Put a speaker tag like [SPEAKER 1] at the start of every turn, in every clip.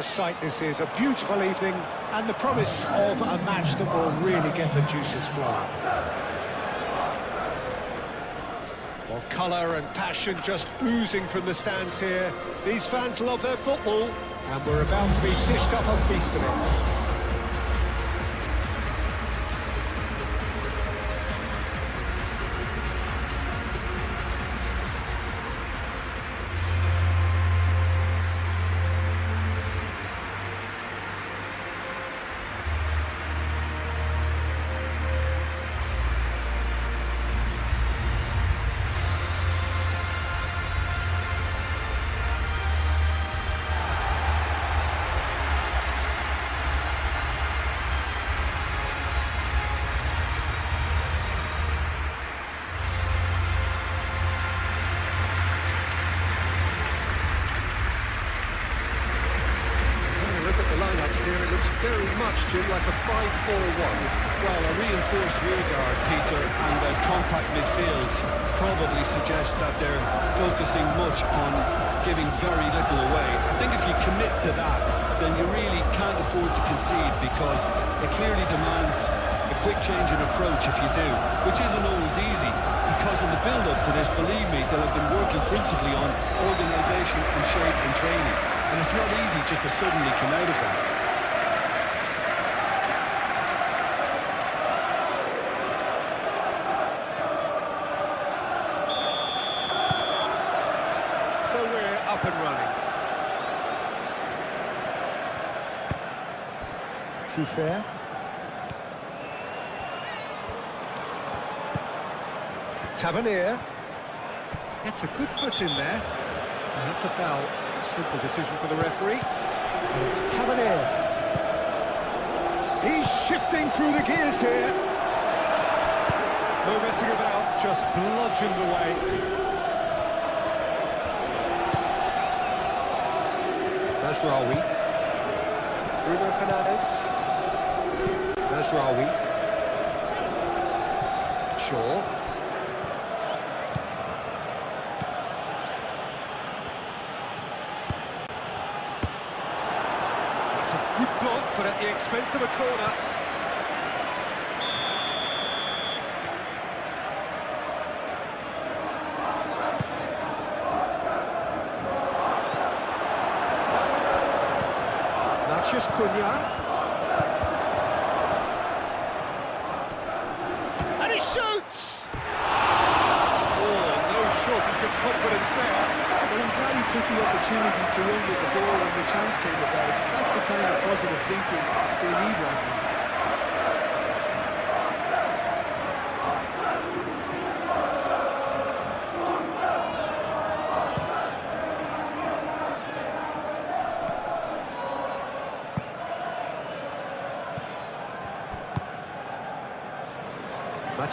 [SPEAKER 1] a sight this is, a beautiful evening, and the promise of a match that will really get the juices flowing. Well, colour and passion just oozing from the stands here. These fans love their football, and we're about to be dished up a feast of it. Here it looks very much, Jim, like a 5-4-1.
[SPEAKER 2] Well, a reinforced rearguard, Peter, and a compact midfield probably suggests that they're focusing much on giving very little away. I think if you commit to that, then you really can't afford to concede, because it clearly demands a quick change in approach if you do, which isn't always easy, because in the build-up to this, believe me, they'll have been working principally on organisation and shape and training, and it's not easy just to suddenly come out of that.
[SPEAKER 1] So we're up and running. Fair. Tavernier gets a good foot in there. And that's a foul. Simple decision for the referee. And it's Tavernier. He's shifting through the gears here. No messing about, just bludgeoned away. Mazraoui. Bruno Fernandes. Mazraoui. Shaw. It's a good block, but at the expense of a corner. Cunha. And he shoots! Oh, no shortage of confidence there.
[SPEAKER 2] Well, I'm glad he took the opportunity to run with the ball when the chance came about. That's the kind of positive thinking they need right now.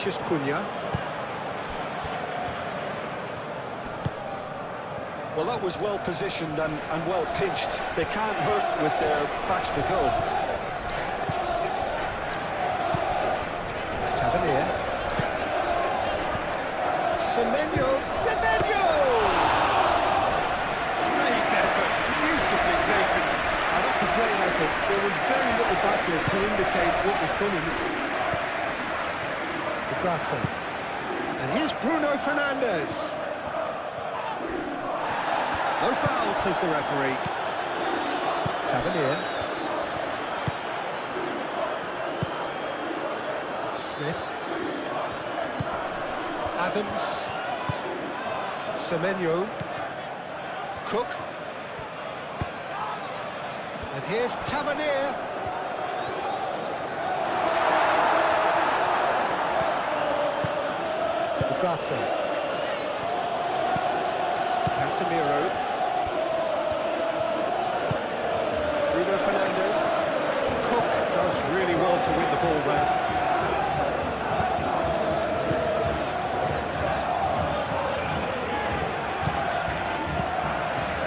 [SPEAKER 1] Cunha.
[SPEAKER 2] Well, that was well positioned and well pinched. They can't hurt with their backs to goal.
[SPEAKER 1] Tavernier. Semenyo. Great effort, beautifully taken.
[SPEAKER 2] Now, that's a great effort. There was very little back there to indicate what was coming.
[SPEAKER 1] And here's Bruno Fernandes. No foul, says the referee. Tavernier. Smith. Adams. Semenyo. Cook. And here's Tavernier. Casemiro. Bruno Fernandes. Cook does really well to win the ball back.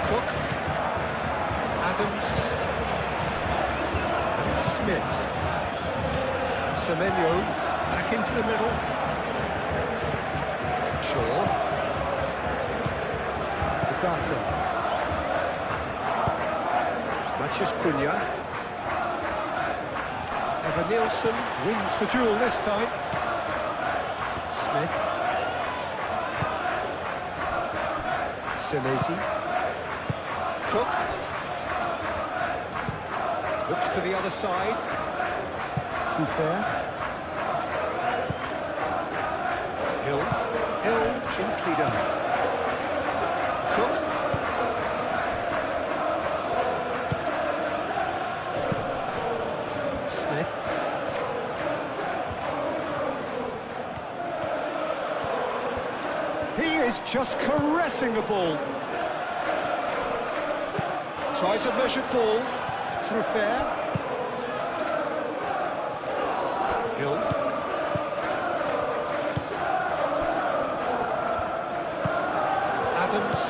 [SPEAKER 1] Cook. Adams. And it's Smith. Semenyo back into the middle. Shaw. Matches Cunha. Evan Nielsen wins the duel this time. Smith. Serie. Cook. Looks to the other side. Fair. Hill. Gently done. Cook. Smith. He is just caressing the ball. Tries a measured ball. Through fair. Hill. Adams.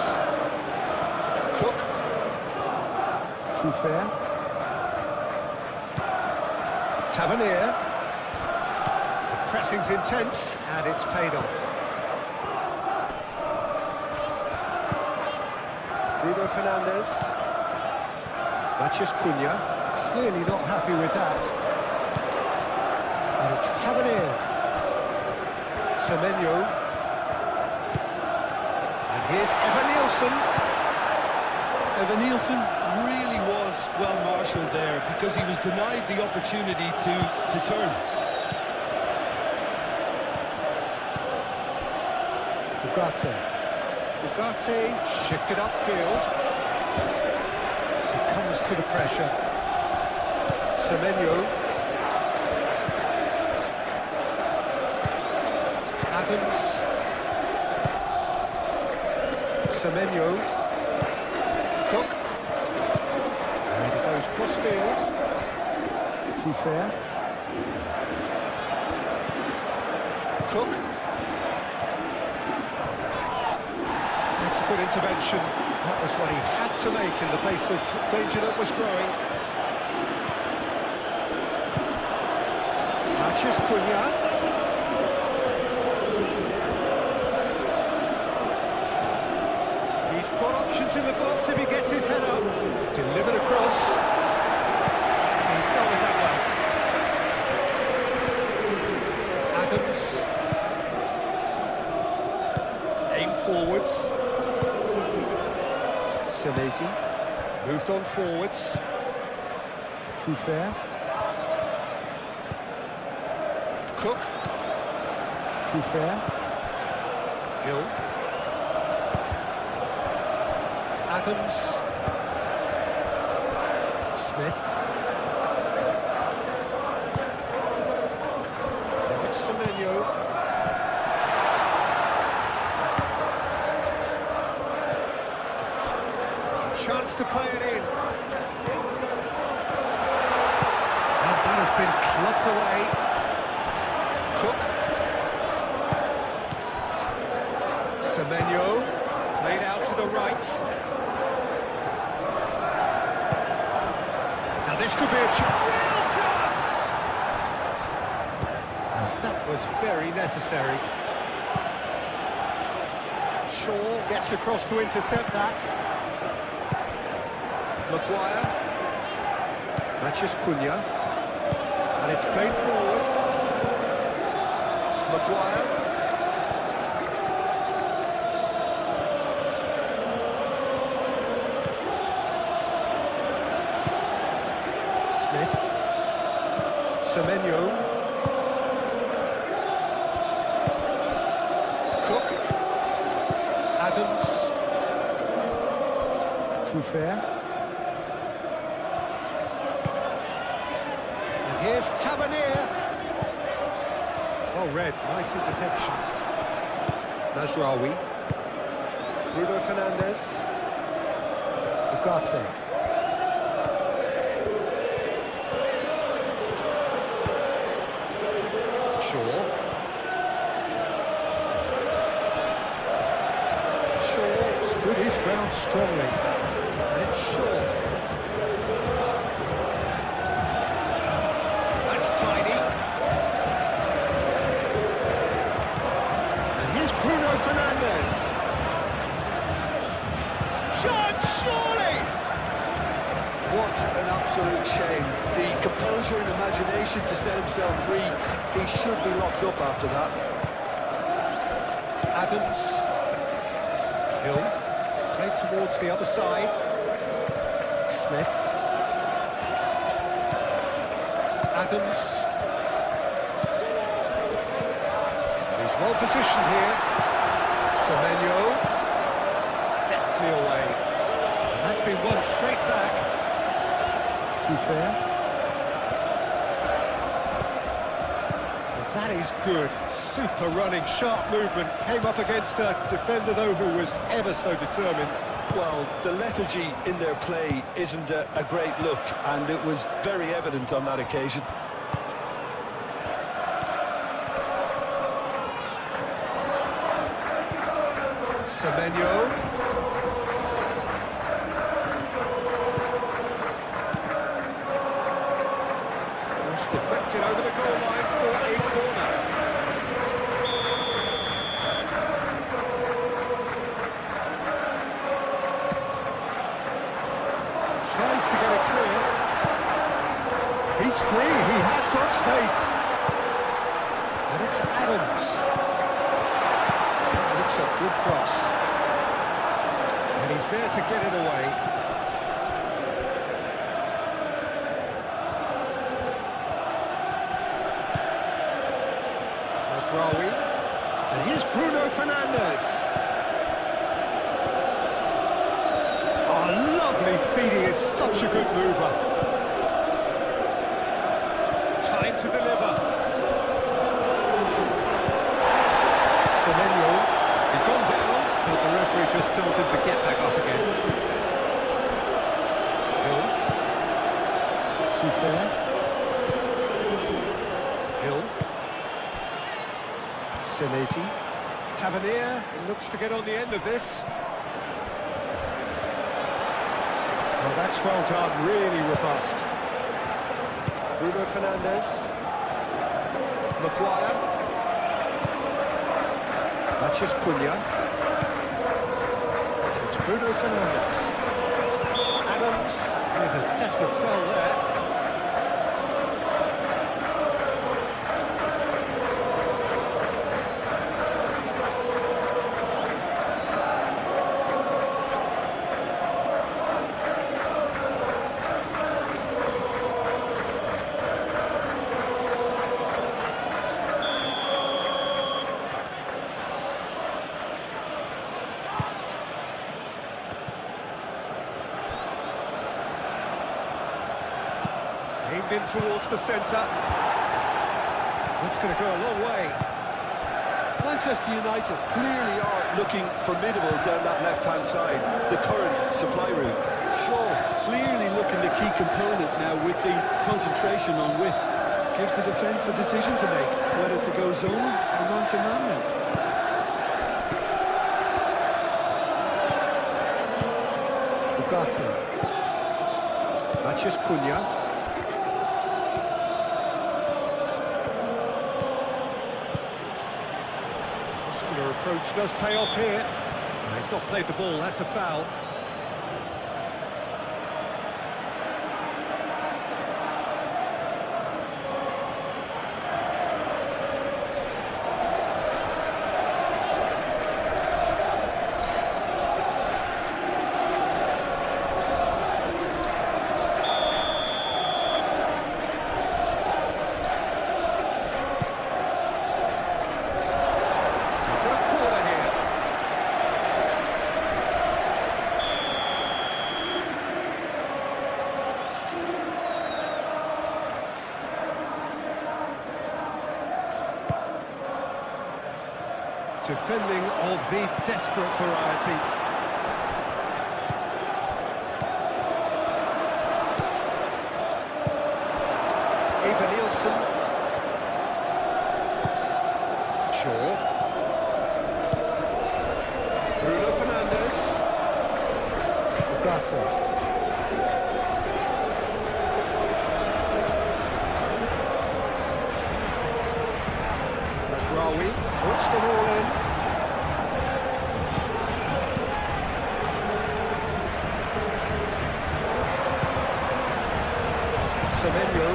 [SPEAKER 1] Cook. Through fair. Tavernier. The pressing's intense, and it's paid off. Bruno Fernandes. Matches Cunha. Clearly not happy with that. And it's Tavernier. Semenyo. And here's Evan Nielsen.
[SPEAKER 2] Evan Nielsen really was well marshalled there because he was denied the opportunity to turn.
[SPEAKER 1] Ugarte shifted upfield. Succumbs to the pressure. Semenyo. Adams. Semenyo. Cook. And it goes cross-field. True fair. Cook. That's a good intervention. That was what he had to make in the face of danger that was growing. Matches Cunha. He's got options in the box if he gets his head up. Delivered across. He's going that way. Adams. Aim forwards. Serie. Moved on forwards. True fair. Cook. True fair. Hill. Adams. Smith. Now it's Semenyo. A chance to play it in. And that has been clubbed away. Cook. Semenyo. Played out to the right. Now this could be a real chance! That was very necessary. Shaw gets across to intercept that. Maguire. Matches Cunha. And it's played forward. Maguire. Smith. Semenyo. Cook. Adams. True fair. And here's Tavernier. Well read, nice interception. Mazraoui. Bruno Fernandes. Ugarte. Shaw. Stood his ground strongly. And it's Shaw. That's tidy. And here's Bruno Fernandes. Shot, surely!
[SPEAKER 2] What composure and imagination to set himself free. He should be locked up after that.
[SPEAKER 1] Adams. Hill. Played towards the other side. Smith. Adams. He's well positioned here. Semenyo. Deftly away. And that's been won straight back. Fair. That is good. Super running, sharp movement. Came up against a defender, though, who was ever so determined.
[SPEAKER 2] Well, the lethargy in their play isn't a great look, and it was very evident on that occasion.
[SPEAKER 1] Semenyo. Deflected over the goal line for a corner. Tries to get it clear. He's free, he has got space. And it's Adams. That looks a good cross. And he's there to get it away. And here's Bruno Fernandes. Oh, lovely feed, he is such a good mover. Time to deliver. Semenyo, he's gone down, but the referee just tells him to get back up again. Hill. Fair. Hill. Senesi. Tavernier looks to get on the end of this. Well, that's well done, really robust. Bruno Fernandes. Maguire. Matches Cunha. It's Bruno Fernandes. Adams with a definite foul there. Aimed in towards the centre. That's going to go a long way.
[SPEAKER 2] Manchester United clearly are looking formidable down that left-hand side, the current supply route. Sure, clearly looking the key component now with the concentration on width. Gives the defence a decision to make, whether to go zone or man-to-man now.
[SPEAKER 1] Ugarte. Matches Cunha. Approach does pay off here. No, he's not played the ball, that's a foul. Defending of the desperate variety. Eva Nielsen. Shaw. Bruno Fernandes. Ugarte. Puts the ball in. Semenyo.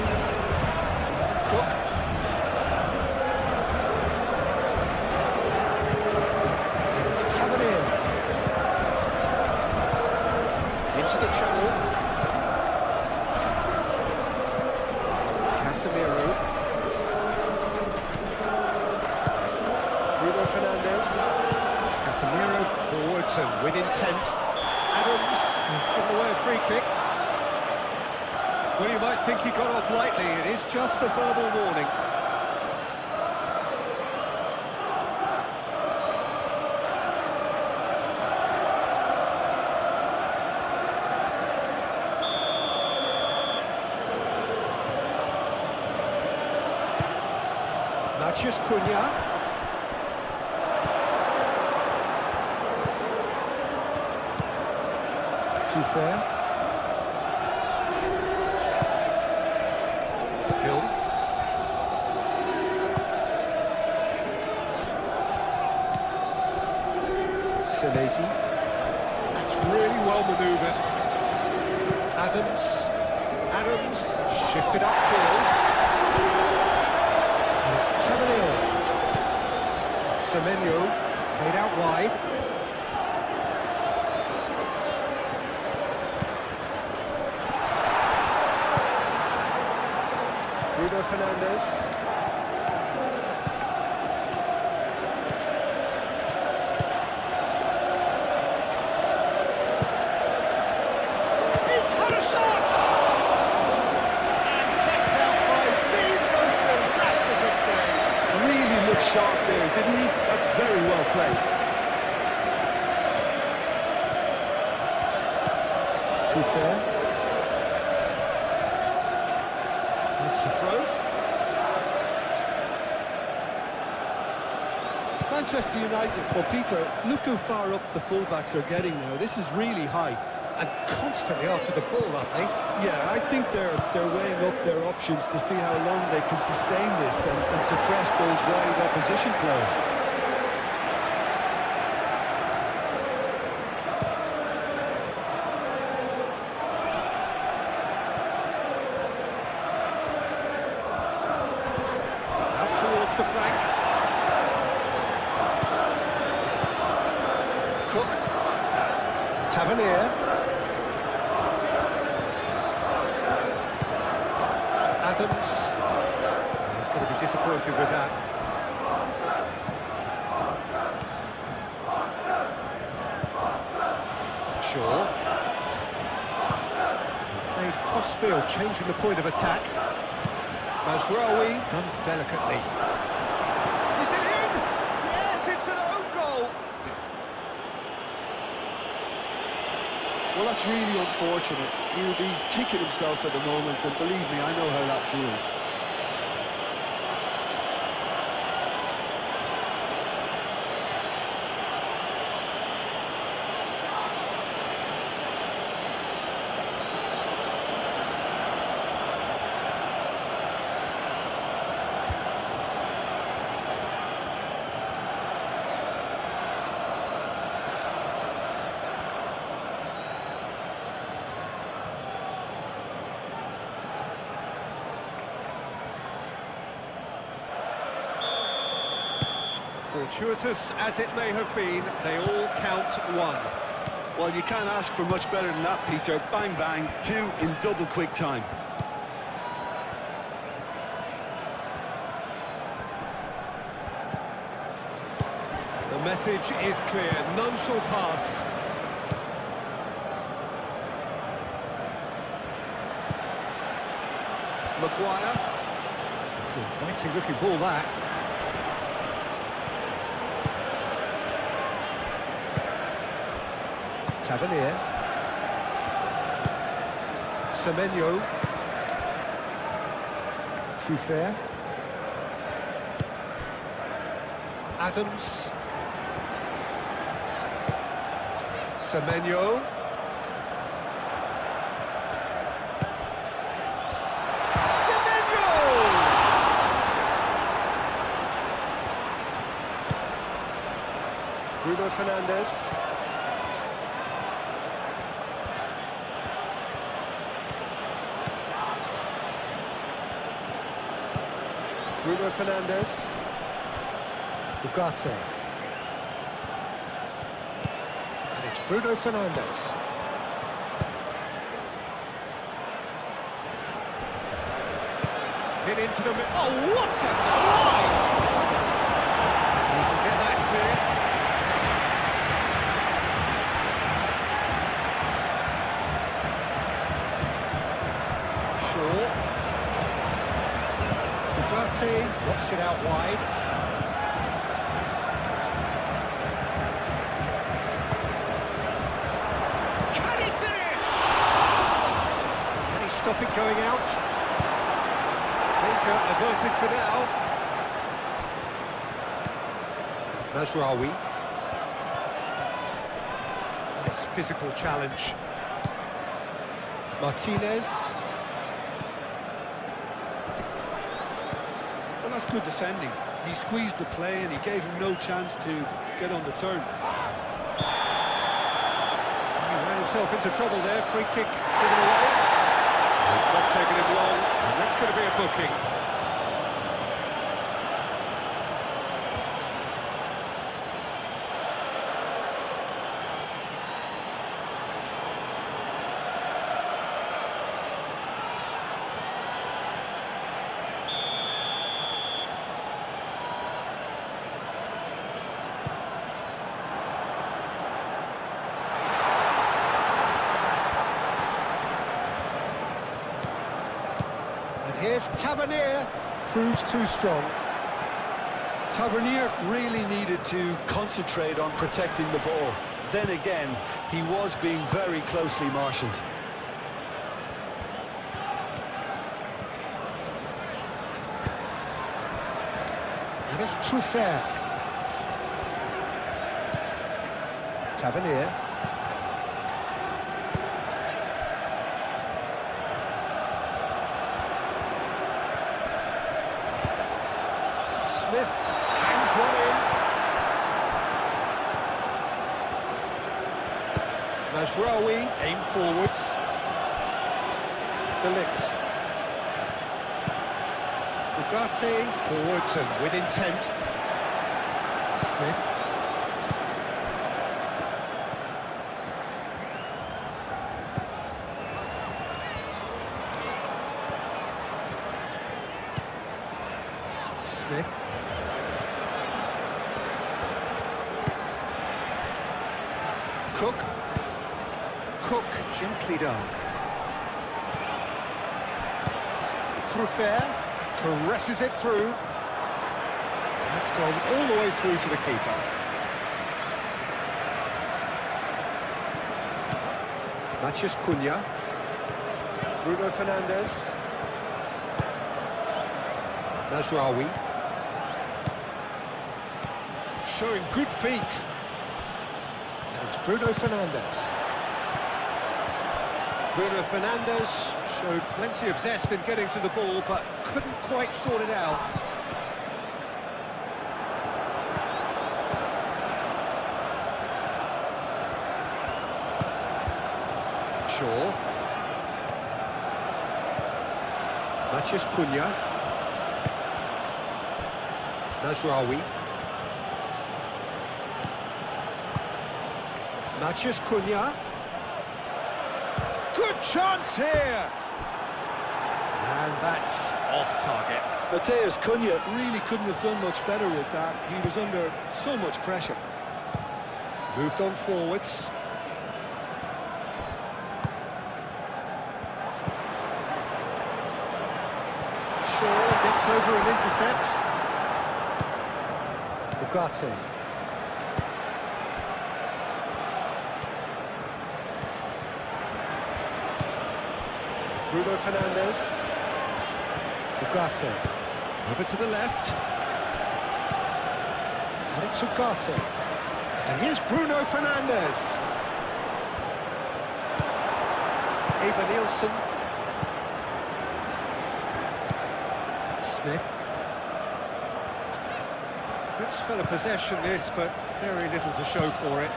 [SPEAKER 1] Forwards and with intent. Adams has given away a free kick. Well, you might think he got off lightly. It is just a verbal warning. Matheus Cunha. Fair. Hill. Serie. That's really well manoeuvred. Adams shifted upfield. And it's Tavernier. Semenyo played out wide. Bruno Fernandes. He's had a shot! And kept out by the most elastic of play.
[SPEAKER 2] Really looked sharp there, didn't he? That's very well played.
[SPEAKER 1] True fair. A throw.
[SPEAKER 2] Manchester United. Well, Peter, look how far up the fullbacks are getting now. This is really high.
[SPEAKER 1] And constantly after the ball, aren't they?
[SPEAKER 2] Yeah, I think they're weighing up their options to see how long they can sustain this and suppress those wide opposition players.
[SPEAKER 1] The flank. Cook. Tavernier. Adams. He's going to be disappointed with that. Shaw. Played cross-field, changing the point of attack. Mazraoui done delicately. Is it in? Yes, it's an own goal.
[SPEAKER 2] Well, that's really unfortunate. He'll be kicking himself at the moment, and believe me, I know how that feels.
[SPEAKER 1] Fortuitous as it may have been, they all count one.
[SPEAKER 2] Well, you can't ask for much better than that, Peter. Bang, bang, two in double quick time.
[SPEAKER 1] The message is clear, none shall pass. Maguire. It's an inviting looking ball, that. Tavernier. Semenyo. Truffert. Adams. Semenyo. Semenyo! Bruno Fernandes. Bruno Fernandes. Ugarte. And it's Bruno Fernandes. Hit into the middle. Oh, what a try! You can get that clear. knocks it out wide. Can he finish? Can he stop it going out? Danger averted for now. Mazraoui. Nice physical challenge. Martinez.
[SPEAKER 2] Well, that's good defending. He squeezed the play and he gave him no chance to get on the turn.
[SPEAKER 1] He ran himself into trouble there. Free kick given away. It's not taking him long, and that's going to be a booking. Here's Tavernier, proves too strong.
[SPEAKER 2] Tavernier really needed to concentrate on protecting the ball. Then again, he was being very closely marshalled.
[SPEAKER 1] And it's Truffert. Tavernier. Smith hangs one in. Mazraoui, aim forwards. De Ligt. Ugarte, forwards and with intent. Smith. Smith. Cook. Cook, gently done. Truffert caresses it through. That's gone all the way through to the keeper. Matheus Cunha. Bruno Fernandes. Mazraoui. Showing good feet. And it's Bruno Fernandes. Bruno Fernandes showed plenty of zest in getting to the ball, but couldn't quite sort it out. Shaw. Matheus Cunha. Mazraoui. Matheus Cunha. Good chance here! And that's off target.
[SPEAKER 2] Matheus Cunha really couldn't have done much better with that. He was under so much pressure.
[SPEAKER 1] Moved on forwards. Shaw gets over and intercepts. Ugarte. Bruno Fernandes. Ugarte. Over to the left. And it's Ugarte. And here's Bruno Fernandes. Eva Nielsen. Smith. Good spell of possession this, but very little to show for it.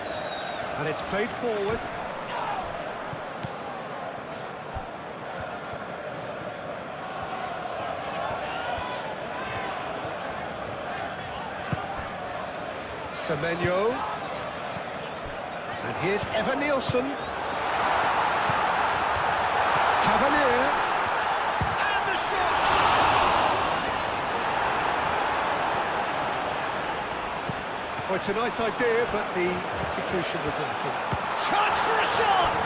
[SPEAKER 1] And it's played forward. Semenyo. And here's Eva Nielsen. Tavernier. And the shot! Well, it's a nice idea, but the execution was lacking. Chance for a shot!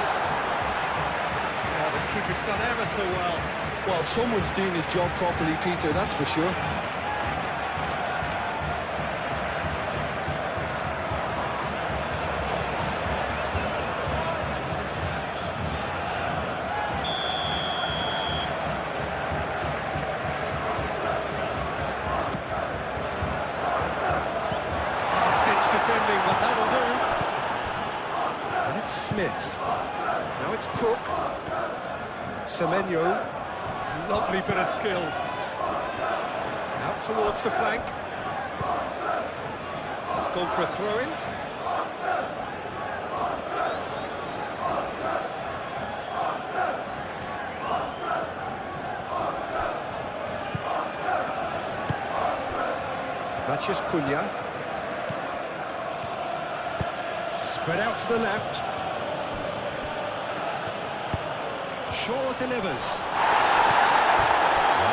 [SPEAKER 1] Oh, the keeper's done ever so well.
[SPEAKER 2] Well, someone's doing his job properly, Peter, that's for sure.
[SPEAKER 1] Smith. Now it's Cook. Semenyo. Lovely bit of skill. Out towards the flank. It's gone for a throw-in. Matches Cunha. Spread out to the left. Shaw delivers.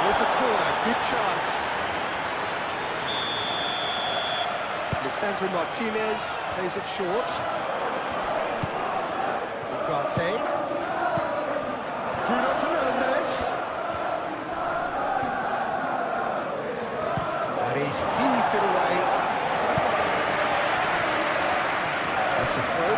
[SPEAKER 1] There's a corner, good chance. Lisandro Martinez plays it short. Ugarte. Bruno Fernandes. And he's heaved it away. That's a throw.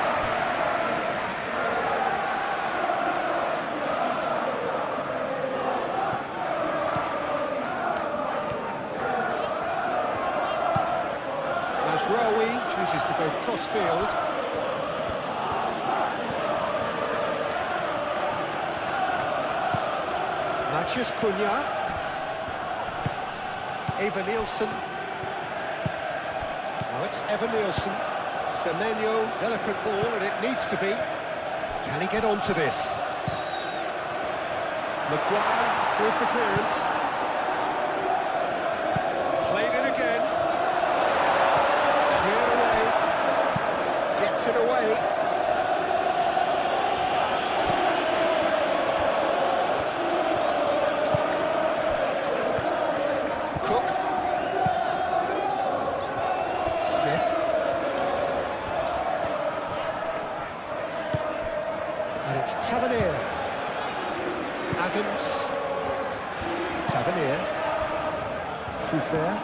[SPEAKER 1] Rawi chooses to go cross-field. Matches Cunha. Eva Nielsen. Now it's Eva Nielsen. Semenyo, delicate ball, and it needs to be. Can he get onto this? Maguire with the clearance. Played it again. Gets it away. Cook. Smith. And it's Tavernier. Adams. Tavernier. Truffert.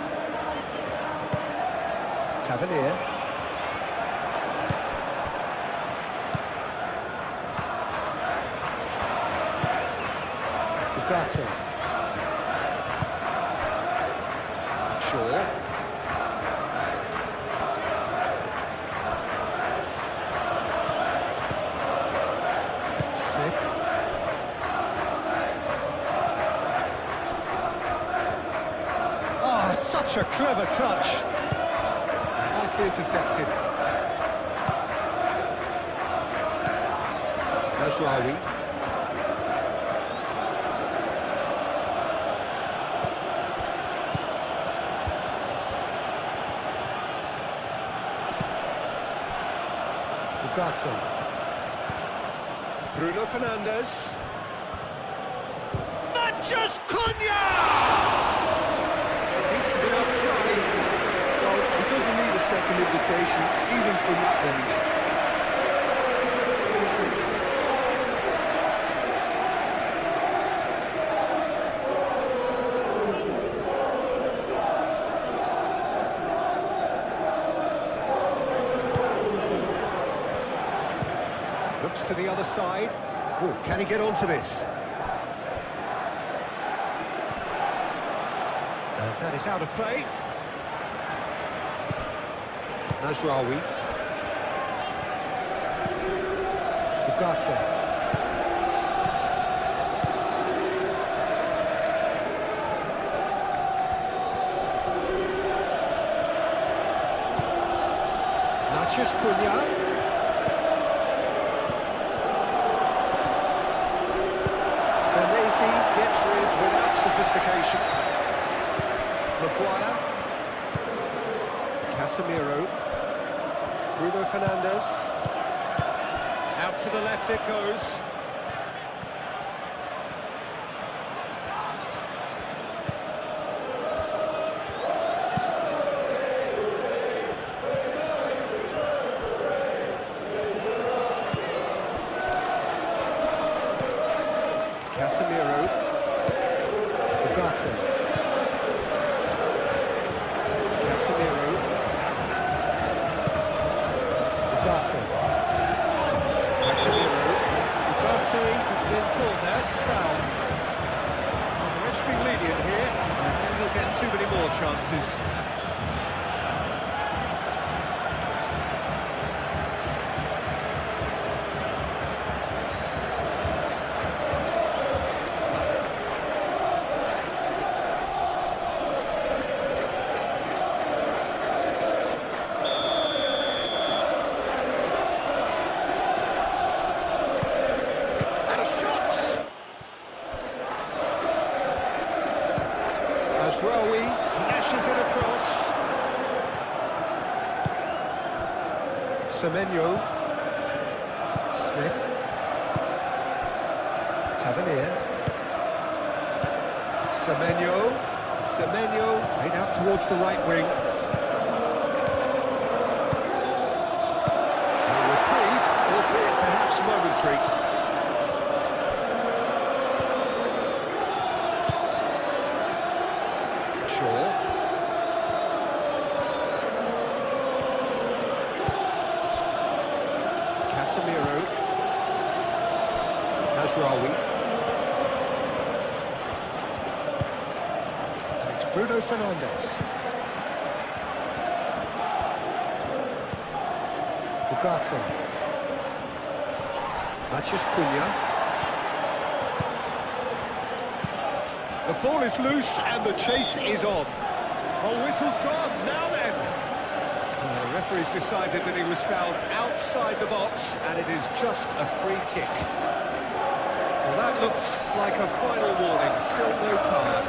[SPEAKER 1] Tavernier. Ugarte. Shaw. Smith. Oh, such a clever touch. Nicely intercepted. Mazraoui. Ugarte. Bruno Fernandes. Matches Cunha! Decent enough try.
[SPEAKER 2] Well, he doesn't need a second invitation, even from that range.
[SPEAKER 1] Looks to the other side. Oh, can he get onto this? And that is out of play. Mazraoui. Ugarte. Matches Cunha. Gets rid without sophistication. Maguire. Casemiro. Bruno Fernandes. Out to the left it goes. Casemiro. Ugarte. Casemiro. Ugarte. Casemiro. Ugarte has been called there. It's a foul. Well, the ref's been lenient here. I think they'll get too many more chances. Semenyo. Smith. Tavernier. Semenyo played out towards the right wing. A reprieve, albeit perhaps momentary. Shaw. Casemiro. Mazraoui. Bruno Fernandes. Ugarte. Matheus Cunha. The ball is loose and the chase is on. Oh, whistle's gone. Now then. The referee's decided that he was fouled outside the box and it is just a free kick. Well, that looks like a final warning. Still no card.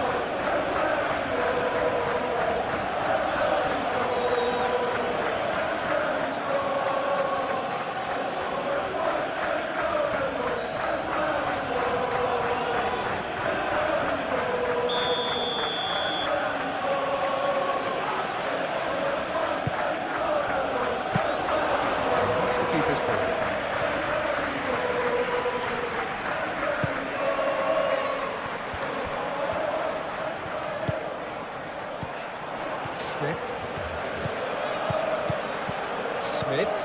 [SPEAKER 1] Smith.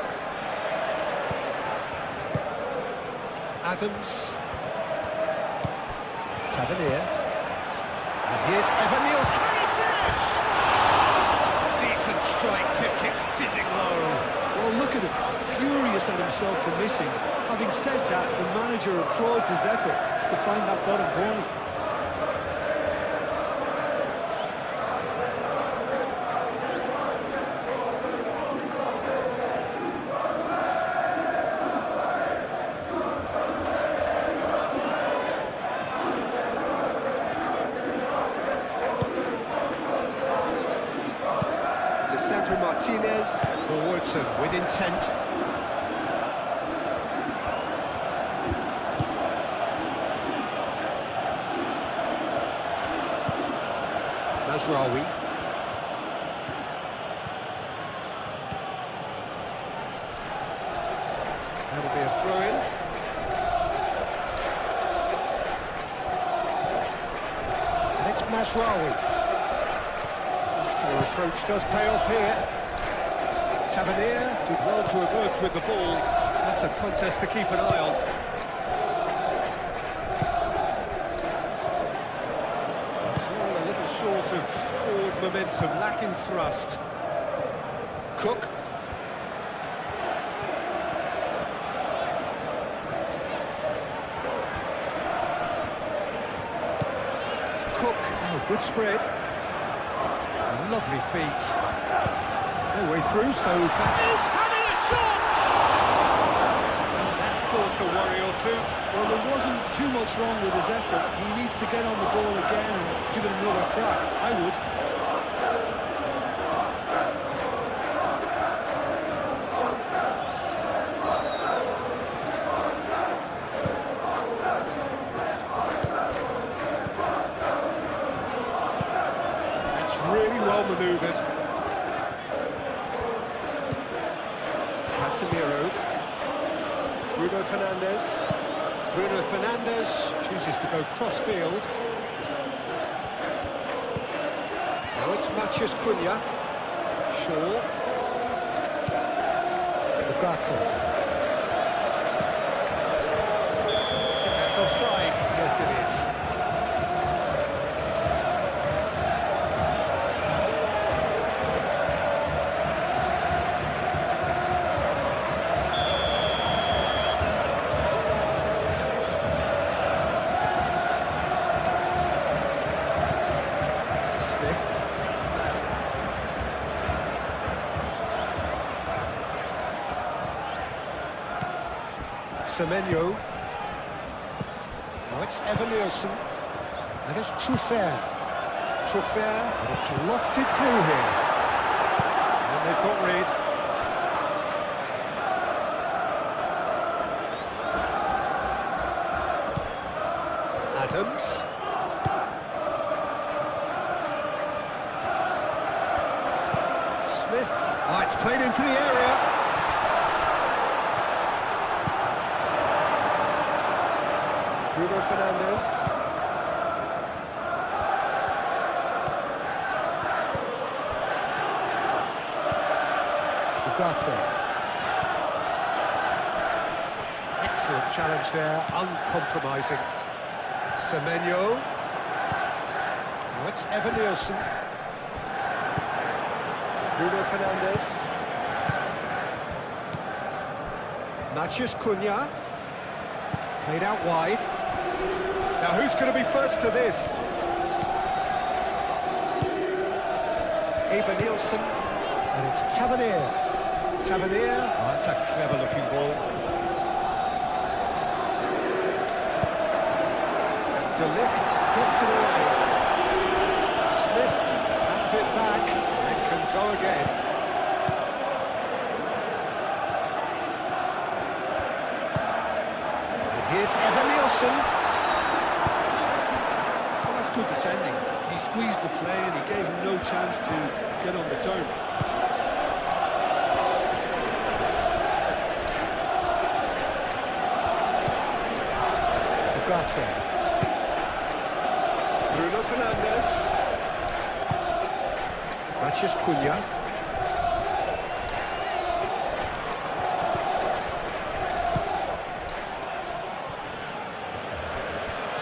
[SPEAKER 1] Adams. Tavernier. And here's Evan Niels. Can he finish? Decent strike, kept it fizzing low.
[SPEAKER 2] Well, look at him, furious at himself for missing. Having said that, the manager applauds his effort to find that bottom corner.
[SPEAKER 1] Martinez for Woodson with intent. Mazraoui. That'll be a throw-in. And it's Mazraoui. Muscular approach does pay off here. Tavernier did well to emerge with the ball. That's a contest to keep an eye on. It's all a little short of forward momentum, lacking thrust. Cook. Oh, good spread. Lovely feet. No way through, so back. He's having a shot! And that's caused a worry or two.
[SPEAKER 2] Well, there wasn't too much wrong with his effort. He needs to get on the ball again and give it another crack. I would.
[SPEAKER 1] That's really well manoeuvred. Casemiro. Bruno Fernandes chooses to go cross-field. Now it's Matheus Cunha. Shaw. Ugarte. That's offside. Yes, it is. Semenyo. Now it's Evan Nielsen. And it's Truffert. And it's lofted through here. And they've got rid. Smith. Oh, it's played into the area. Bruno Fernandes. Ugarte. Excellent challenge there, uncompromising. Semenyo. Now it's Evan Nielsen. Bruno Fernandes. Matheus Cunha. Played out wide. Now who's going to be first to this? Evan Nielsen. And it's Tavernier. Tavernier. Oh, that's a clever looking ball. De Ligt gets it away. Smith hands it back and can go again. And here's Evan Nielsen.
[SPEAKER 2] Well, that's good defending. He squeezed the play and he gave him no chance to get on the turn.
[SPEAKER 1] Ugarte. Bruno Fernandes. Matheus Cunha.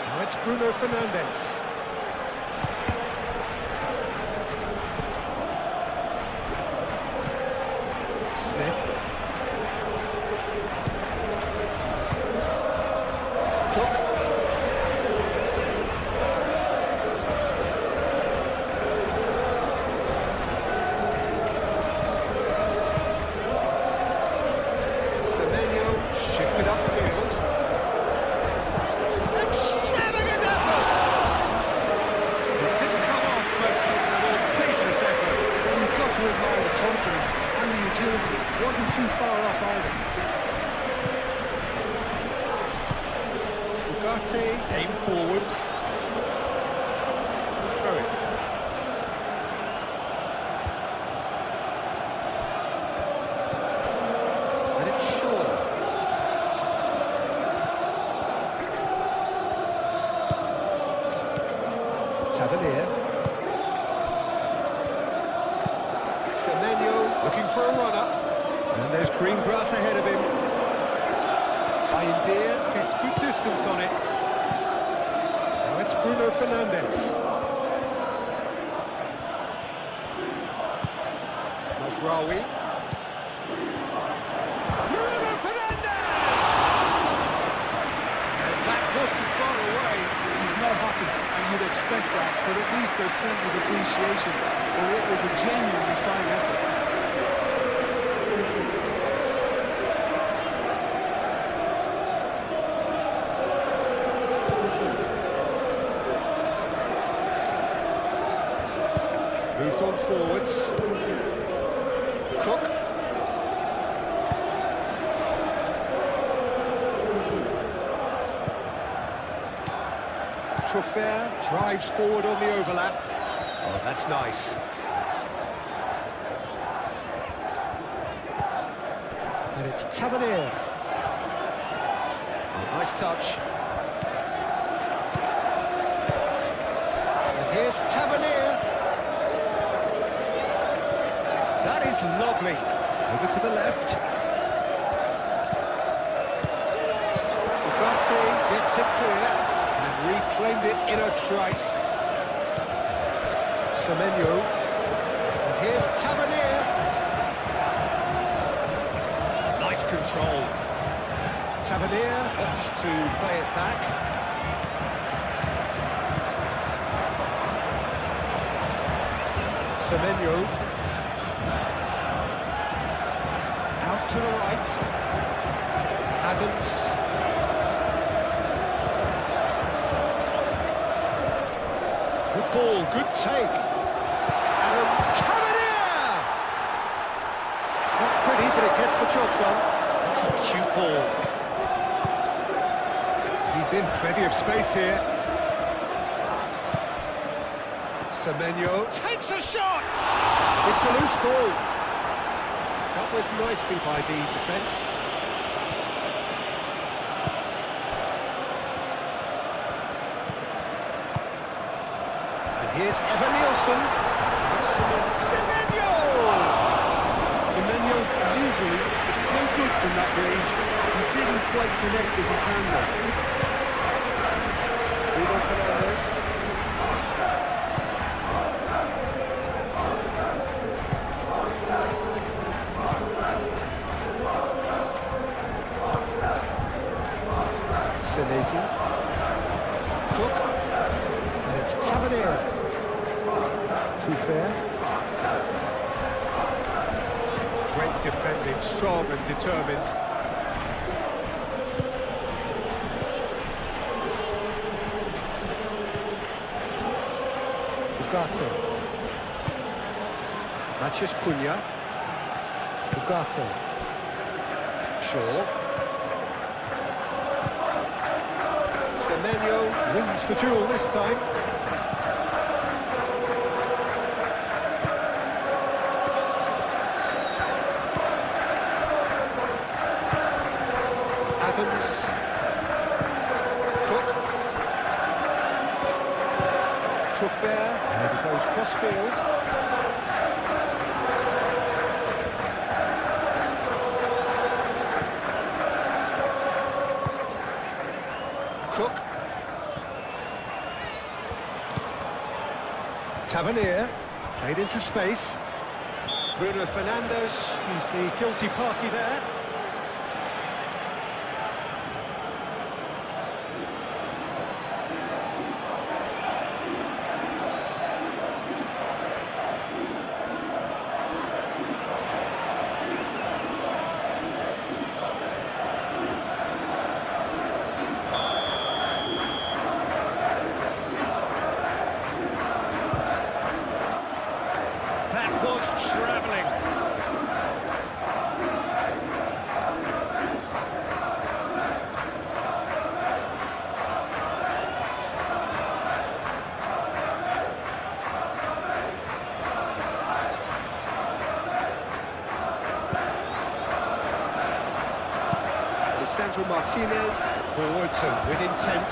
[SPEAKER 1] Now it's Bruno Fernandes. Smith. Cook. Shifted upfield. Extravagant effort! It didn't come off, but an audacious effort.
[SPEAKER 2] Well, you've got to admire the confidence and the agility. It wasn't too far off either.
[SPEAKER 1] Ugarte aimed forwards. Throw it. And it's Shaw. Tavernier. Semenyo looking for a runner. And there's green grass ahead of him. Bayendir gets good distance on it. Now it's Bruno Fernandes. Masraoui. Bruno Fernandes! And that wasn't far away.
[SPEAKER 2] He's not happy, and you'd expect that, but at least there's plenty of appreciation for what was a genuinely fine effort.
[SPEAKER 1] Moved on forwards. Cook. Trofair drives forward on the overlap. Oh, that's nice. And it's Tavernier. Oh, nice touch. And here's Tavernier. That is lovely. Over to the left. Ugarte gets it clear. Reclaimed it in a trice. Semenyo. And here's Tavernier. Nice control. Tavernier opts to play it back. Semenyo. Out to the right. Adams. Good ball, good take. Adam Tavernier! Not pretty, but it gets the job done. That's a cute ball. He's in plenty of space here. Semenyo takes a shot! It's a loose ball. Dealt with nicely by the defence. And here's Evan Nielsen. Semenyo!
[SPEAKER 2] Semenyo usually is so good from that range. He didn't quite connect as he can there.
[SPEAKER 1] Bruno Fernandes. Senesi. Cook. And it's Tavernier. Trufair. Great defending, strong and determined. Ugarte. Mathias Cunha. Ugarte. Shaw. Semenyo wins the duel this time. Adams. Cook. Trufair. And it goes cross-field. Cook. Tavernier, played into space. Bruno Fernandes, he's the guilty party there. That was travelling. Lisandro Martinez, forwards and with intent.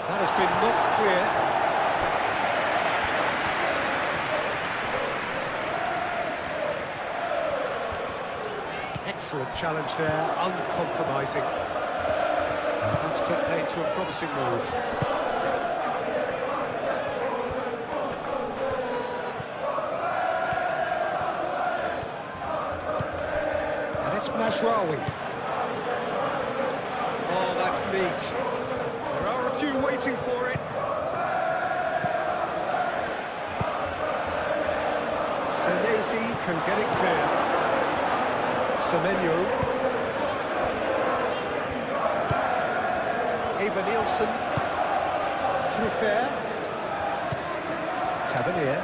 [SPEAKER 1] That has been knocked clear. Excellent challenge there, uncompromising. That's put paid to a promising move. And it's Mazraoui. Oh, that's neat. There are a few waiting for it. Senesi can get it clear. Semenyo. Eva Nielsen. Trufair. Tavernier.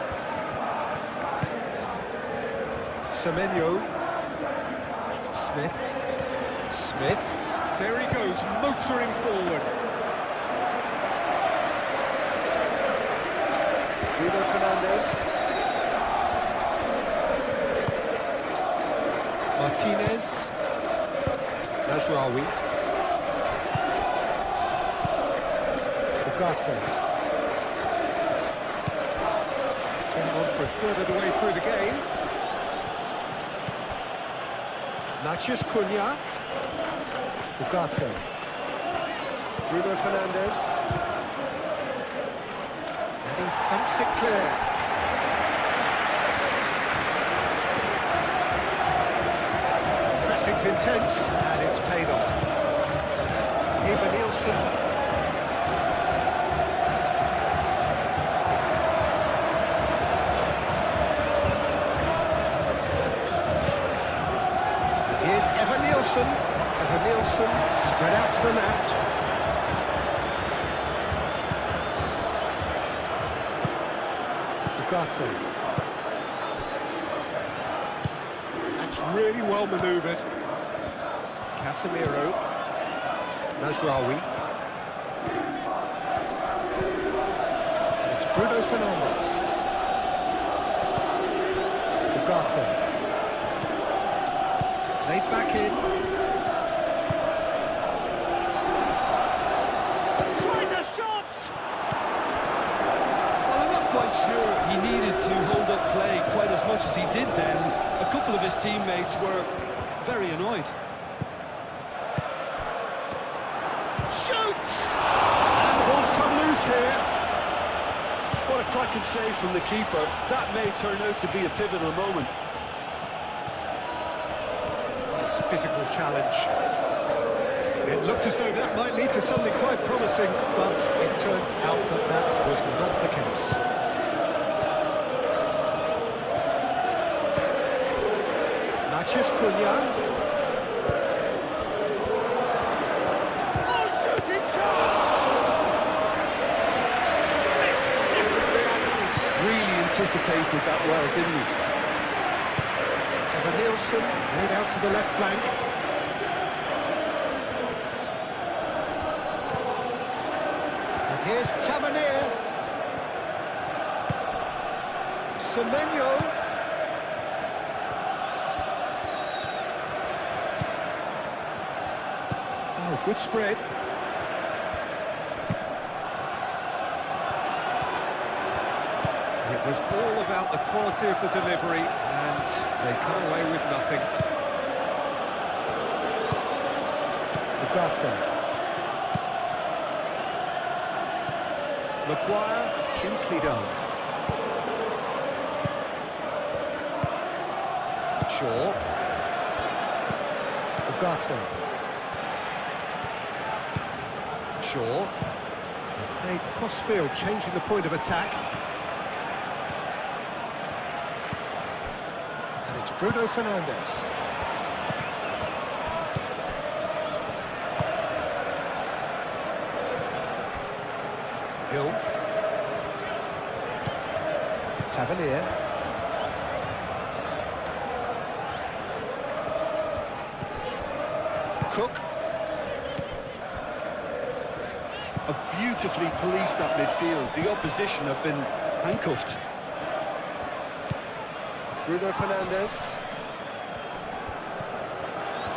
[SPEAKER 1] Semenyo. Smith. Smith. There he goes, motoring forward. Bruno Fernandes. Martinez. Mazraoui. Ugarte. Getting on for a third of the way through the game. Mathias Cunha. Ugarte. Bruno Fernandes. And he thumps it clear. Pressing's intense, and it's paid off. Eva Nielsen. And here's Eva Nielsen. Eva Nielsen spread out to the left. Ugarte. That's really well manoeuvred. Casemiro. Mazraoui. Fernandes. Ugarte. Laid back in. Tries a shot!
[SPEAKER 2] Well, I'm not quite sure he needed to hold up play quite as much as he did then. A couple of his teammates were very annoyed.
[SPEAKER 1] Shoots! And the ball's come loose here.
[SPEAKER 2] What a cracking save from the keeper. That may turn out to be a pivotal moment.
[SPEAKER 1] Nice physical challenge. It looked as though that might lead to something quite promising, but it turned out that that was not the case. Mathias Cunha. Oh, shooting chance!
[SPEAKER 2] Really anticipated that well, didn't he?
[SPEAKER 1] Evan Nielsen laid out to the left flank. And here's Tavernier. Semenyo. Oh, good spread. It was all about the quality of the delivery, and they come away with nothing. Ugarte. Maguire, gently done. Shaw. Ugarte. Shaw. Played cross-field, changing the point of attack. And it's Bruno Fernandes. Hill. Tavernier. Cook.
[SPEAKER 2] Have beautifully policed that midfield. The opposition have been handcuffed.
[SPEAKER 1] Bruno Fernandes.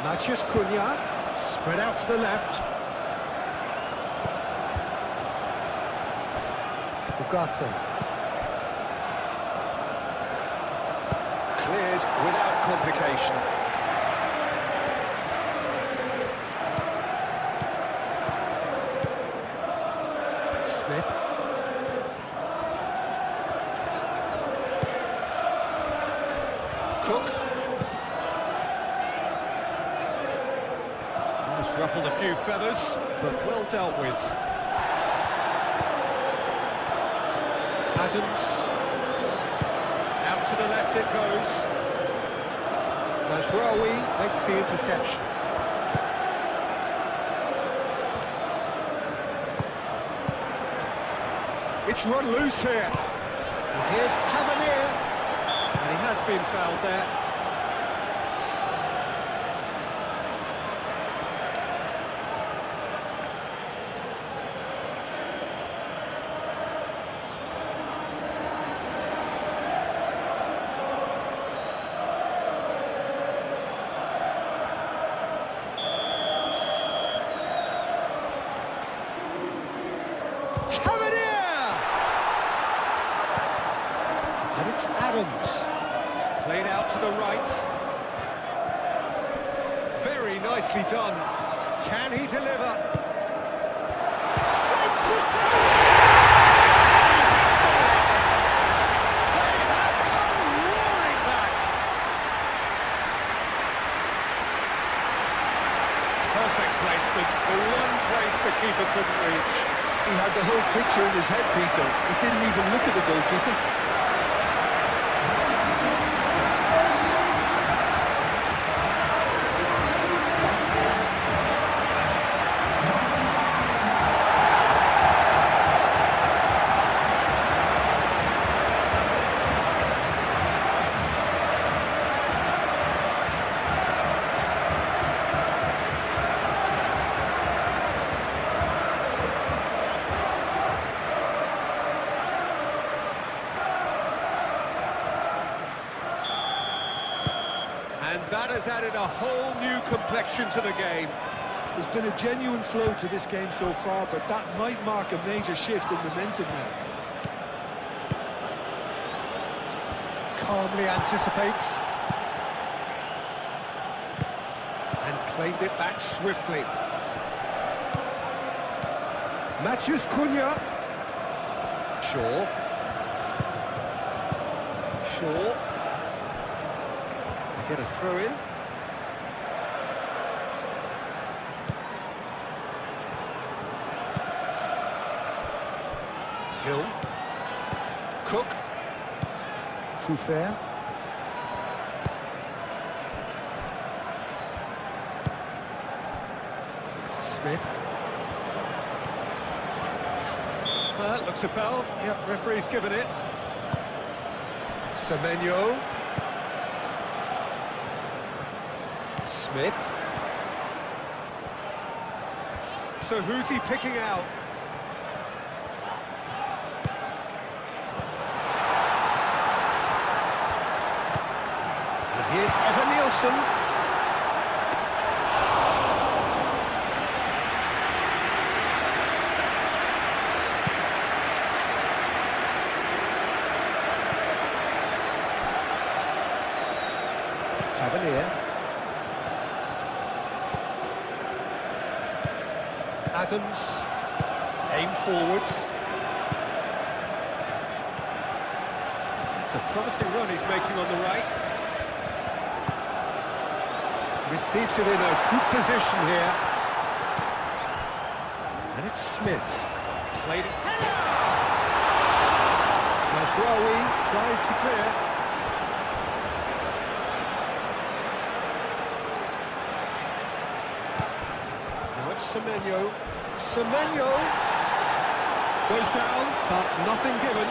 [SPEAKER 1] Mathias Cunha. Spread out to the left. Ugarte. Cleared without complication. Smith. Cook. Just ruffled a few feathers, but well dealt with. Adams. Out to the left it goes. Mazraoui makes the interception. It's run loose here. And here's Tavernier. And he has been fouled there. And it's Adams. Played out to the right. Very nicely done. Can he deliver? Shapes the shot! They have come roaring back. Perfect placement. The one place the keeper couldn't reach.
[SPEAKER 2] He had the whole picture in his head, Peter. He didn't even look at the goalkeeper.
[SPEAKER 1] That has added a whole new complexion to the game.
[SPEAKER 2] There's been a genuine flow to this game so far, but that might mark a major shift in momentum now.
[SPEAKER 1] Calmly anticipates. And claimed it back swiftly. Matheus Cunha. Shaw. Get a throw in. Hill. Cook. Trufair. Smith. Looks a foul. Yep, referee's given it. Semenyo. Smith. So who's he picking out? And here's Evan Nielsen. Tavernier. Adams, aim forwards. It's a promising run he's making on the right. Receives it in a good position here. And it's Smith. Played it. Header! Mazraoui tries to clear. Semenyo. Semenyo goes down, but nothing given.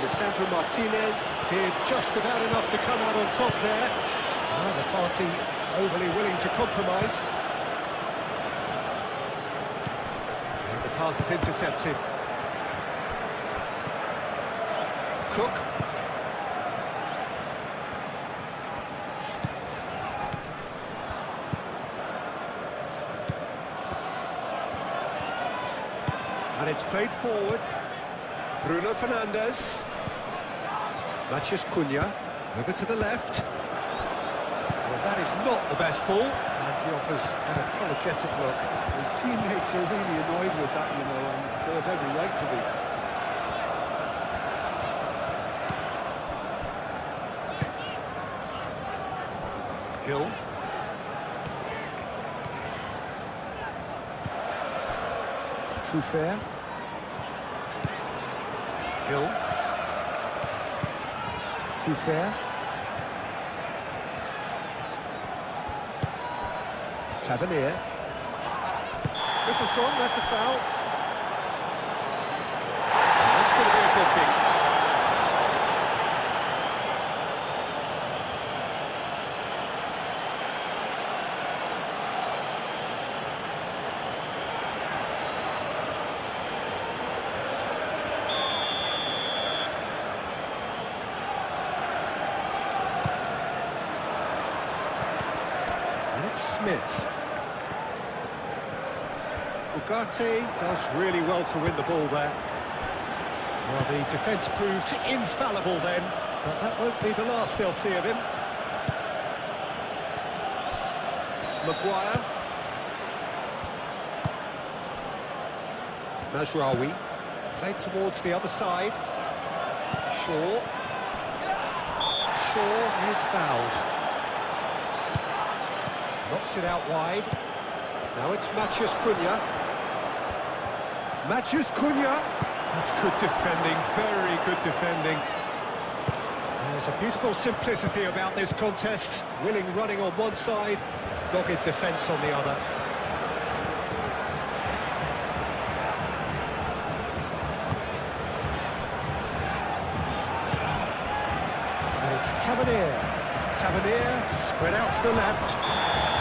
[SPEAKER 1] Lisandro Martinez did just about enough to come out on top there. Neither party overly willing to compromise. And the pass is intercepted. Cook. And it's played forward. Bruno Fernandes. Matheus Cunha. Over to the left. Well, that is not the best ball. And he offers an apologetic look.
[SPEAKER 2] His teammates are really annoyed with that, you know, and they have every right to be.
[SPEAKER 1] Hill. Trufair. Hill. Trufair. Tavernier. Whistle's gone, that's a foul. And that's going to be a booking. Smith. Ugarte does really well to win the ball there. Well, the defence proved infallible then, but that won't be the last they'll see of him. Maguire. Mazraoui. Played towards the other side. Shaw. Shaw is fouled. Knocks it out wide. Now it's Matheus Cunha. Matheus Cunha. That's good defending, very good defending. There's a beautiful simplicity about this contest. Willing running on one side, dogged defence on the other. And it's Tavernier. Tavernier spread out to the left.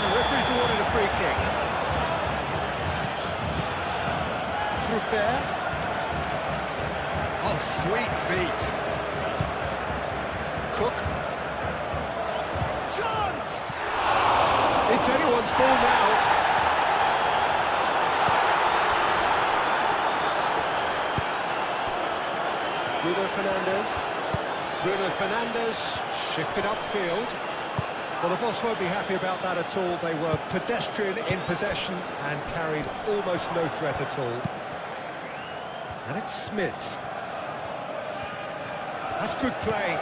[SPEAKER 1] The referee's awarded a free kick. Trufair. Oh, sweet feet. Cook. Chance! It's anyone's ball now. Bruno Fernandes shifted upfield. Well, the boss won't be happy about that at all. They were pedestrian in possession and carried almost no threat at all. And it's Smith. That's good play.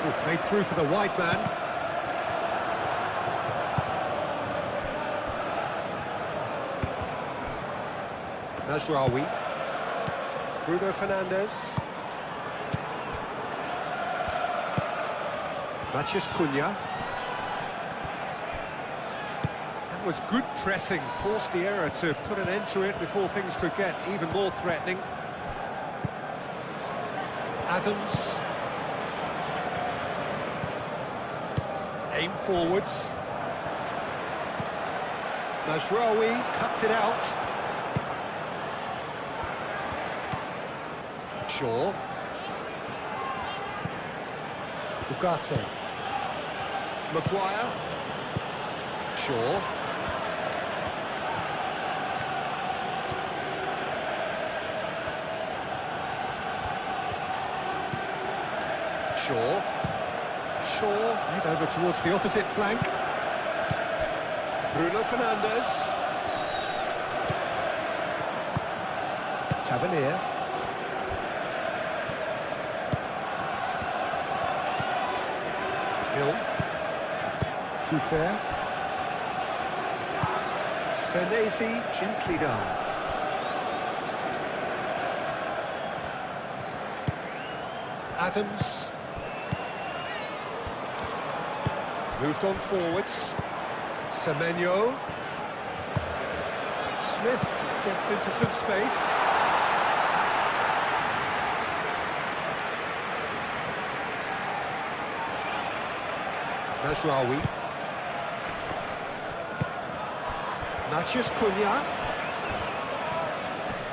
[SPEAKER 1] Oh, played through for the wide man. Mazraoui. Bruno Fernandes. Matheus Cunha. That was good pressing, forced the error to put an end to it before things could get even more threatening. Adams. Aim forwards. Mazraoui cuts it out. Shaw. Ugarte. Maguire. Shaw. Shaw, head over towards the opposite flank. Bruno Fernandes. Tavernier. Hill. Truffert. Senesi gently done. Adams. Moved on forwards. Semenyo. Smith gets into some space. Mazraoui. Matheus Cunha.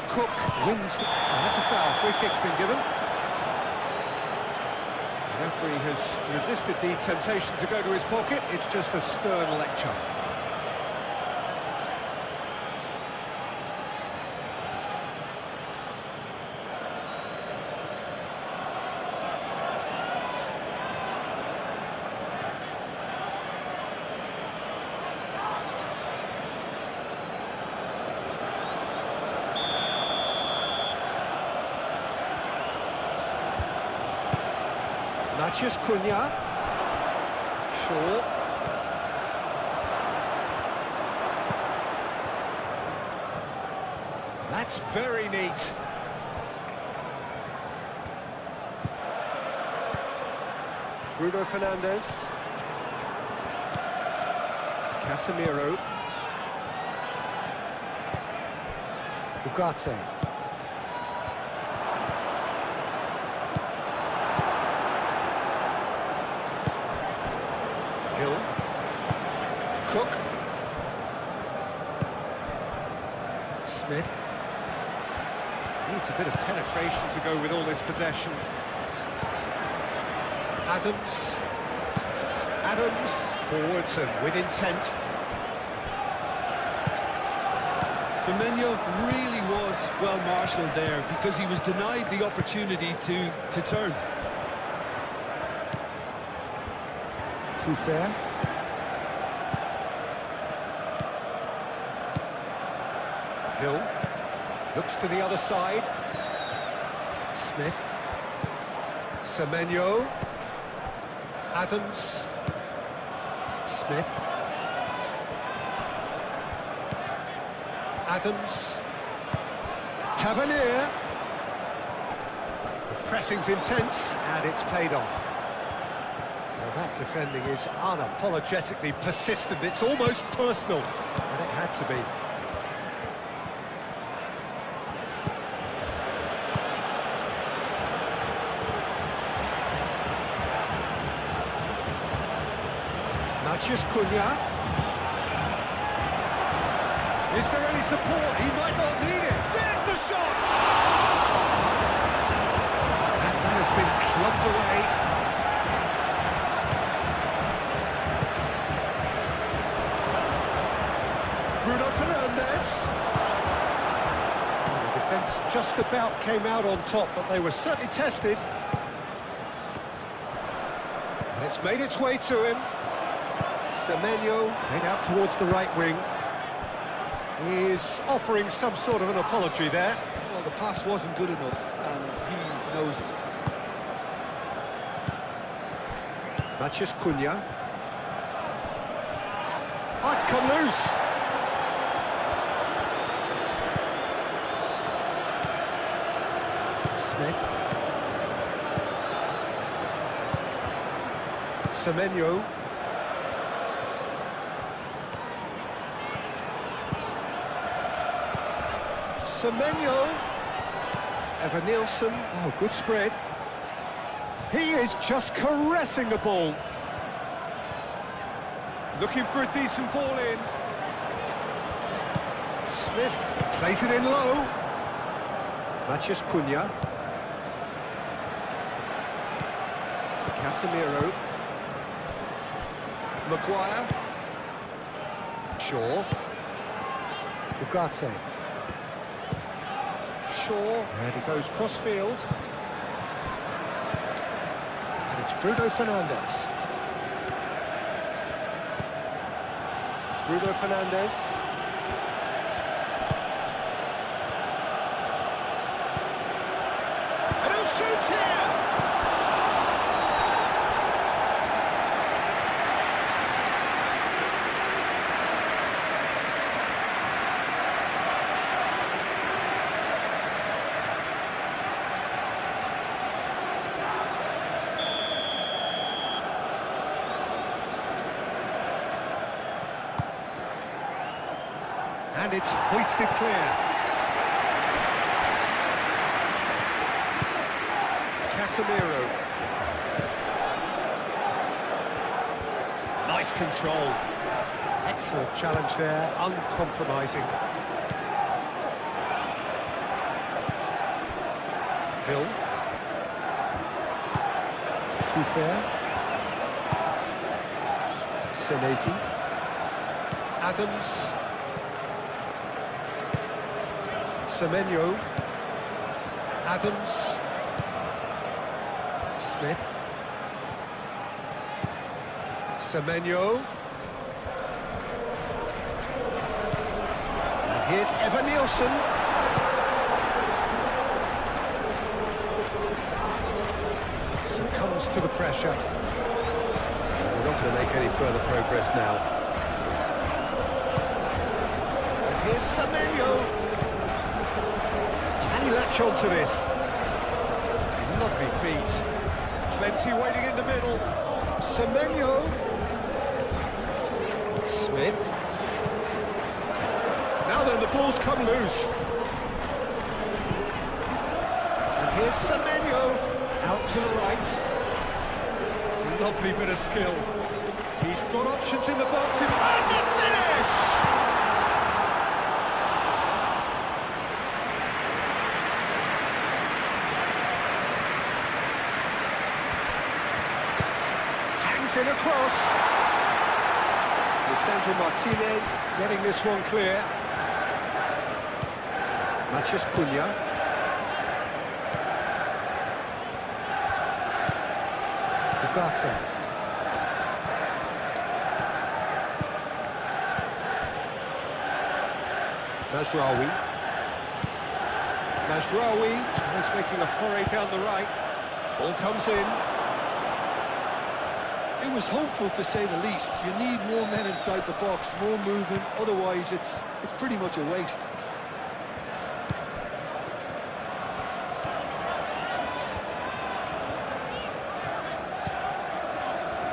[SPEAKER 1] Cook wins. That's a foul. Free kick's been given. The referee has resisted the temptation to go to his pocket. It's just a stern lecture. Matheus Cunha. Shaw. That's very neat. Bruno Fernandes. Casemiro. Ugarte. Hill. Cook. Smith. Needs a bit of penetration to go with all this possession. Adams. Forwards and with intent.
[SPEAKER 2] Semenyo really was well marshalled there because he was denied the opportunity to turn.
[SPEAKER 1] Truffert. Hill. Looks to the other side. Smith. Semenyo. Adams. Smith. Adams. Tavernier. The pressing's intense and it's paid off. Well, that defending is unapologetically persistent. It's almost personal, and it had to be. Matheus Cunha. Is there any support? He might not need it. There's the shot! And that has been clubbed away. Fernandez. The defence just about came out on top, but they were certainly tested. And it's made its way to him. Semenyo head out towards the right wing. He is offering some sort of an apology there.
[SPEAKER 2] Well, the pass wasn't good enough, and he knows it.
[SPEAKER 1] Matheus Cunha. Oh, it's come loose. Smith. Semenyo. Semenyo. Evan Nielsen. Oh, good spread. He is just caressing the ball. Looking for a decent ball in. Smith plays it in low. Matheus Cunha. Casemiro. Maguire. Shaw. Ugarte. Shaw. And he goes cross-field. And it's Bruno Fernandes. Bruno Fernandes. And he'll shoot here! And it's hoisted clear. Casemiro. Nice control. Excellent challenge there, uncompromising. Hill. Truffert. Senesi. Adams. Semenyo. Adams. Smith. Semenyo. And here's Evan Nielsen. Succumbs to the pressure. We're not going to make any further progress now. And here's Semenyo. Can he latch on to this? Lovely feet. Plenty waiting in the middle. Semenyo. Smith. Now then, the ball's come loose. And here's Semenyo. Out to the right. Lovely bit of skill. He's got options in the box. And the finish! In across. Lisandro Martinez getting this one clear. Matheus Cunha. Ugarte. Mazraoui. Mazraoui tries making a foray down the right. Ball comes in.
[SPEAKER 2] It was hopeful, to say the least. You need more men inside the box, more movement, otherwise it's pretty much a waste.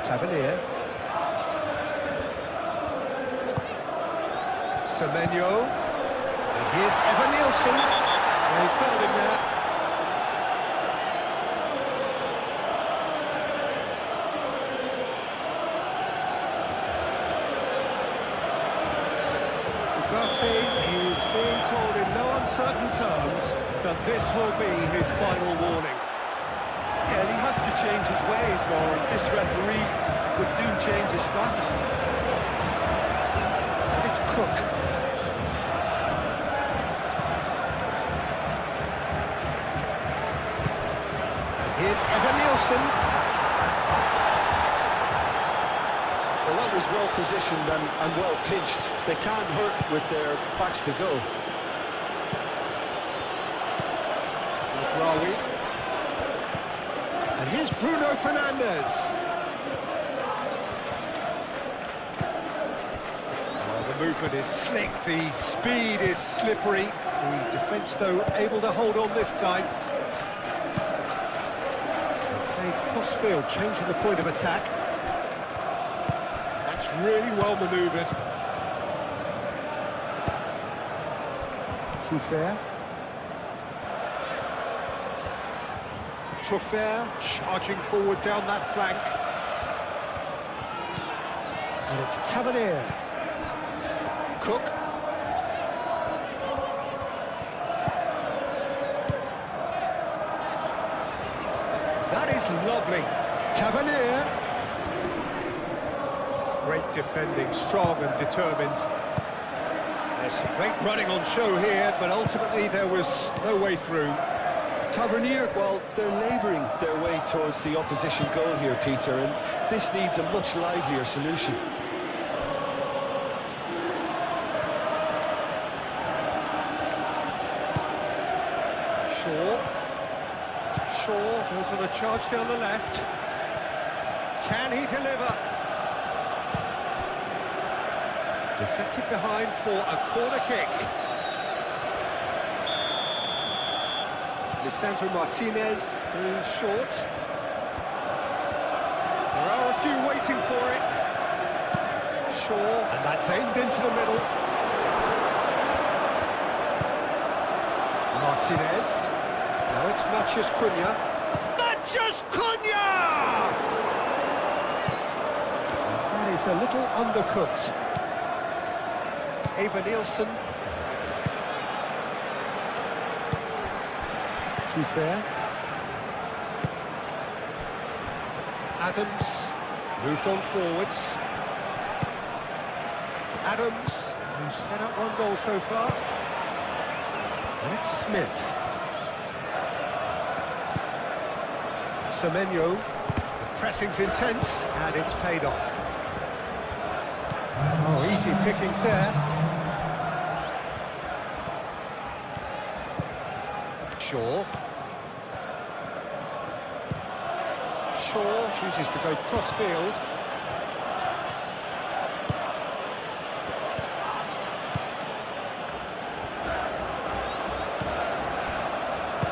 [SPEAKER 1] Tavernier. Semenyo. And here's Evan Nielsen. And he's fouled him there. Is being told in no uncertain terms that this will be his final warning.
[SPEAKER 2] Yeah, and he has to change his ways, or this referee would soon change his status.
[SPEAKER 1] And it's Cook. Here's Evan Nielsen.
[SPEAKER 2] Well, that was well positioned and well pitched. They can't hurt with their backs to go.
[SPEAKER 1] Rawi. And here's Bruno Fernandes. The movement is slick, the speed is slippery. The defence, though, able to hold on this time. Played cross-field, changing the point of attack. That's really well manoeuvred. Truffert. Truffert charging forward down that flank. And it's Tavernier. Cook. That is lovely. Tavernier. Great defending, strong and determined. There's some great running on show here, but ultimately there was no way through.
[SPEAKER 2] Tavernier, well, they're labouring their way towards the opposition goal here, Peter, and this needs a much livelier solution.
[SPEAKER 1] Shaw goes on a charge down the left. Can he deliver? Deflected behind for a corner kick. Lisandro Martinez goes short. There are a few waiting for it. Shaw, and that's aimed into the middle. Martinez. Now it's Matheus Cunha. Matheus Cunha! That is a little undercooked. Eva Nielsen. Truffert. Adams. Moved on forwards. Adams, who's set up one goal so far. And it's Smith. Semenyo. The pressing's intense, and it's paid off. Oh, easy pickings there. Shaw. Shaw chooses to go cross-field.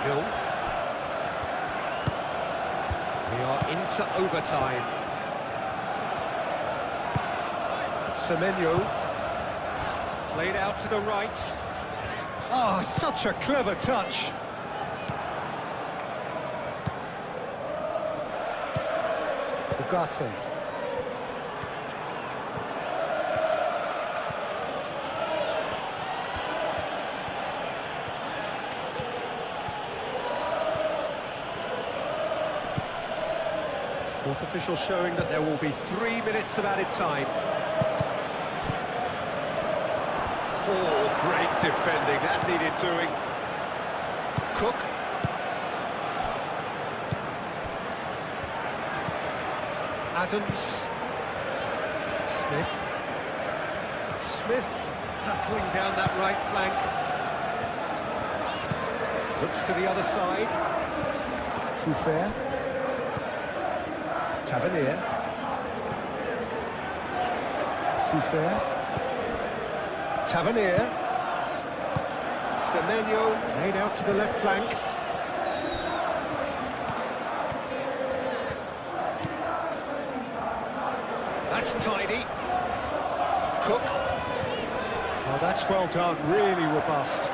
[SPEAKER 1] Hill. We are into overtime. Semenyo. Played out to the right. Oh, such a clever touch. Ugarte. Fourth official showing that there will be 3 minutes of added time. Oh, great defending, that needed doing. Cook. Adams. Smith. Smith hurtling down that right flank. Looks to the other side. Truffert. Tavernier. Truffert. Tavernier. Semenyo laid out to the left flank. That's tidy. Cook. Oh, that's well done, really robust.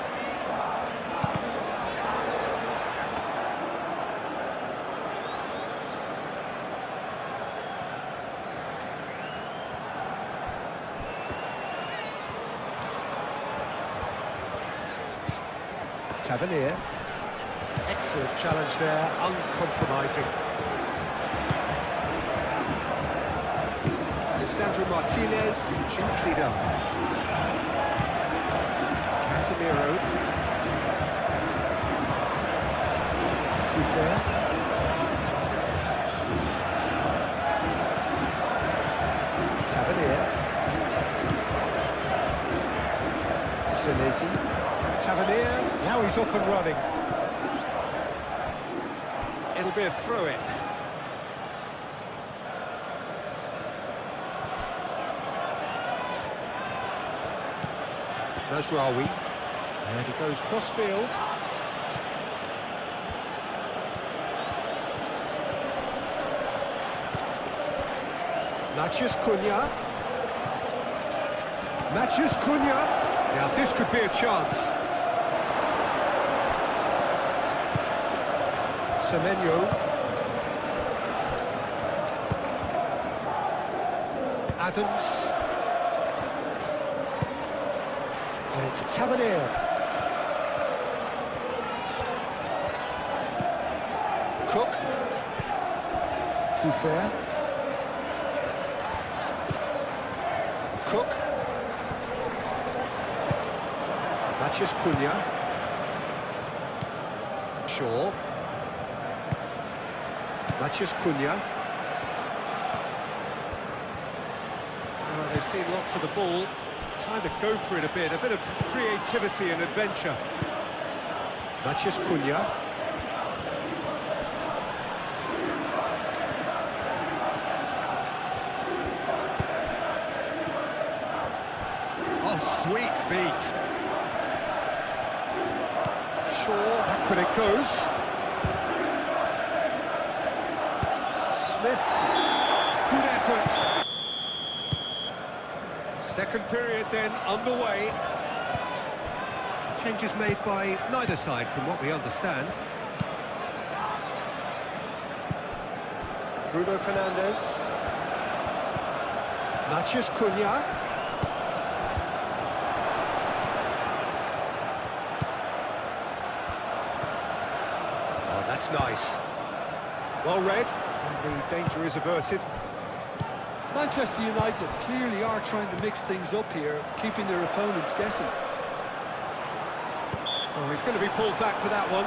[SPEAKER 1] Tavernier. Excellent challenge there, uncompromising. Lisandro Martinez, gently done. Casemiro. Truffert. he's off and running. It'll be a throw-in. Mazraoui. And he goes cross-field. Matheus Cunha. Matheus Cunha. Now this could be a chance. Semenyo. Adams. And it's Tavernier. Cook. Trufair. Cook. Matheus Cunha. Shaw. Matheus Cunha. They've seen lots of the ball. Time to go for it a bit of creativity and adventure. Matheus Cunha. Oh, sweet feet. Shaw, back when it goes. Smith, good effort. Second period then underway. Changes made by neither side from what we understand. Bruno Fernandes. Matheus Cunha. Oh, that's nice. Well read. And the danger is averted.
[SPEAKER 2] Manchester United clearly are trying to mix things up here, keeping their opponents guessing.
[SPEAKER 1] Oh, he's going to be pulled back for that one.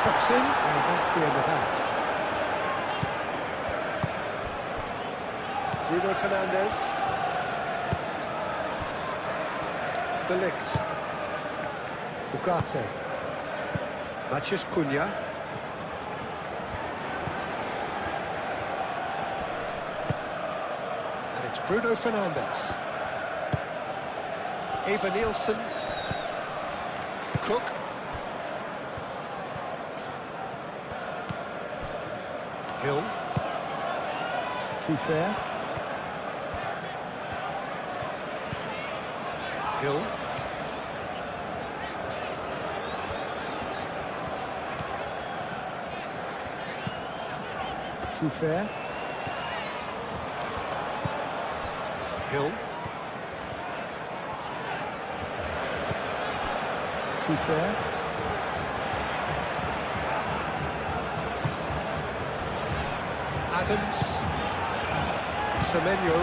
[SPEAKER 1] Steps in, and that's the end of that. Bruno Fernandes. De Ligt. Ugarte. Matheus Cunha. And it's Bruno Fernandes. Eva Nielsen. Cook. Hill. Trufair. Hill. Trufair. Hill. Trufair. Adams. Semenyo.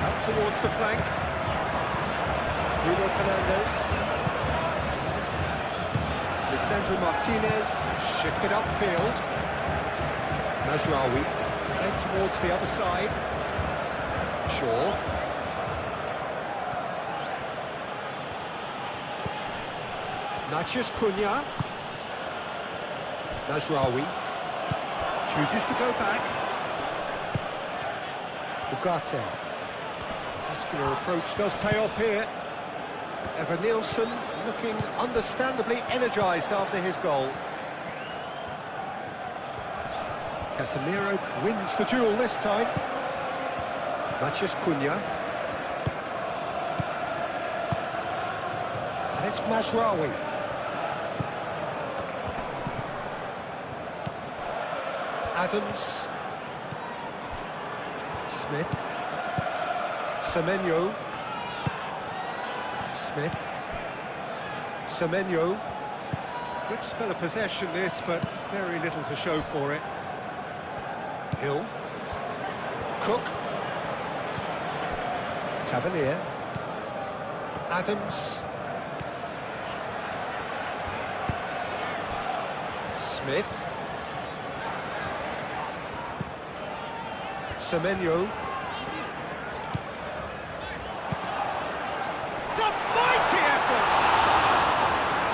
[SPEAKER 1] Up towards the flank. Bruno Fernandes. Lisandro Martinez. Shifted upfield. Mazraoui. Played towards the other side. Shaw. Matheus Cunha. Mazraoui. Chooses to go back. Ugarte. Muscular approach does pay off here. Evan Nielsen looking understandably energised after his goal. Casemiro wins the duel this time. Matheus Cunha. And it's Mazraoui. Adams. Smith. Semenyo. Smith. Semenyo. Good spell of possession this, but very little to show for it. Hill. Cook. Tavernier. Adams. Smith. Semenyo. It's a mighty effort!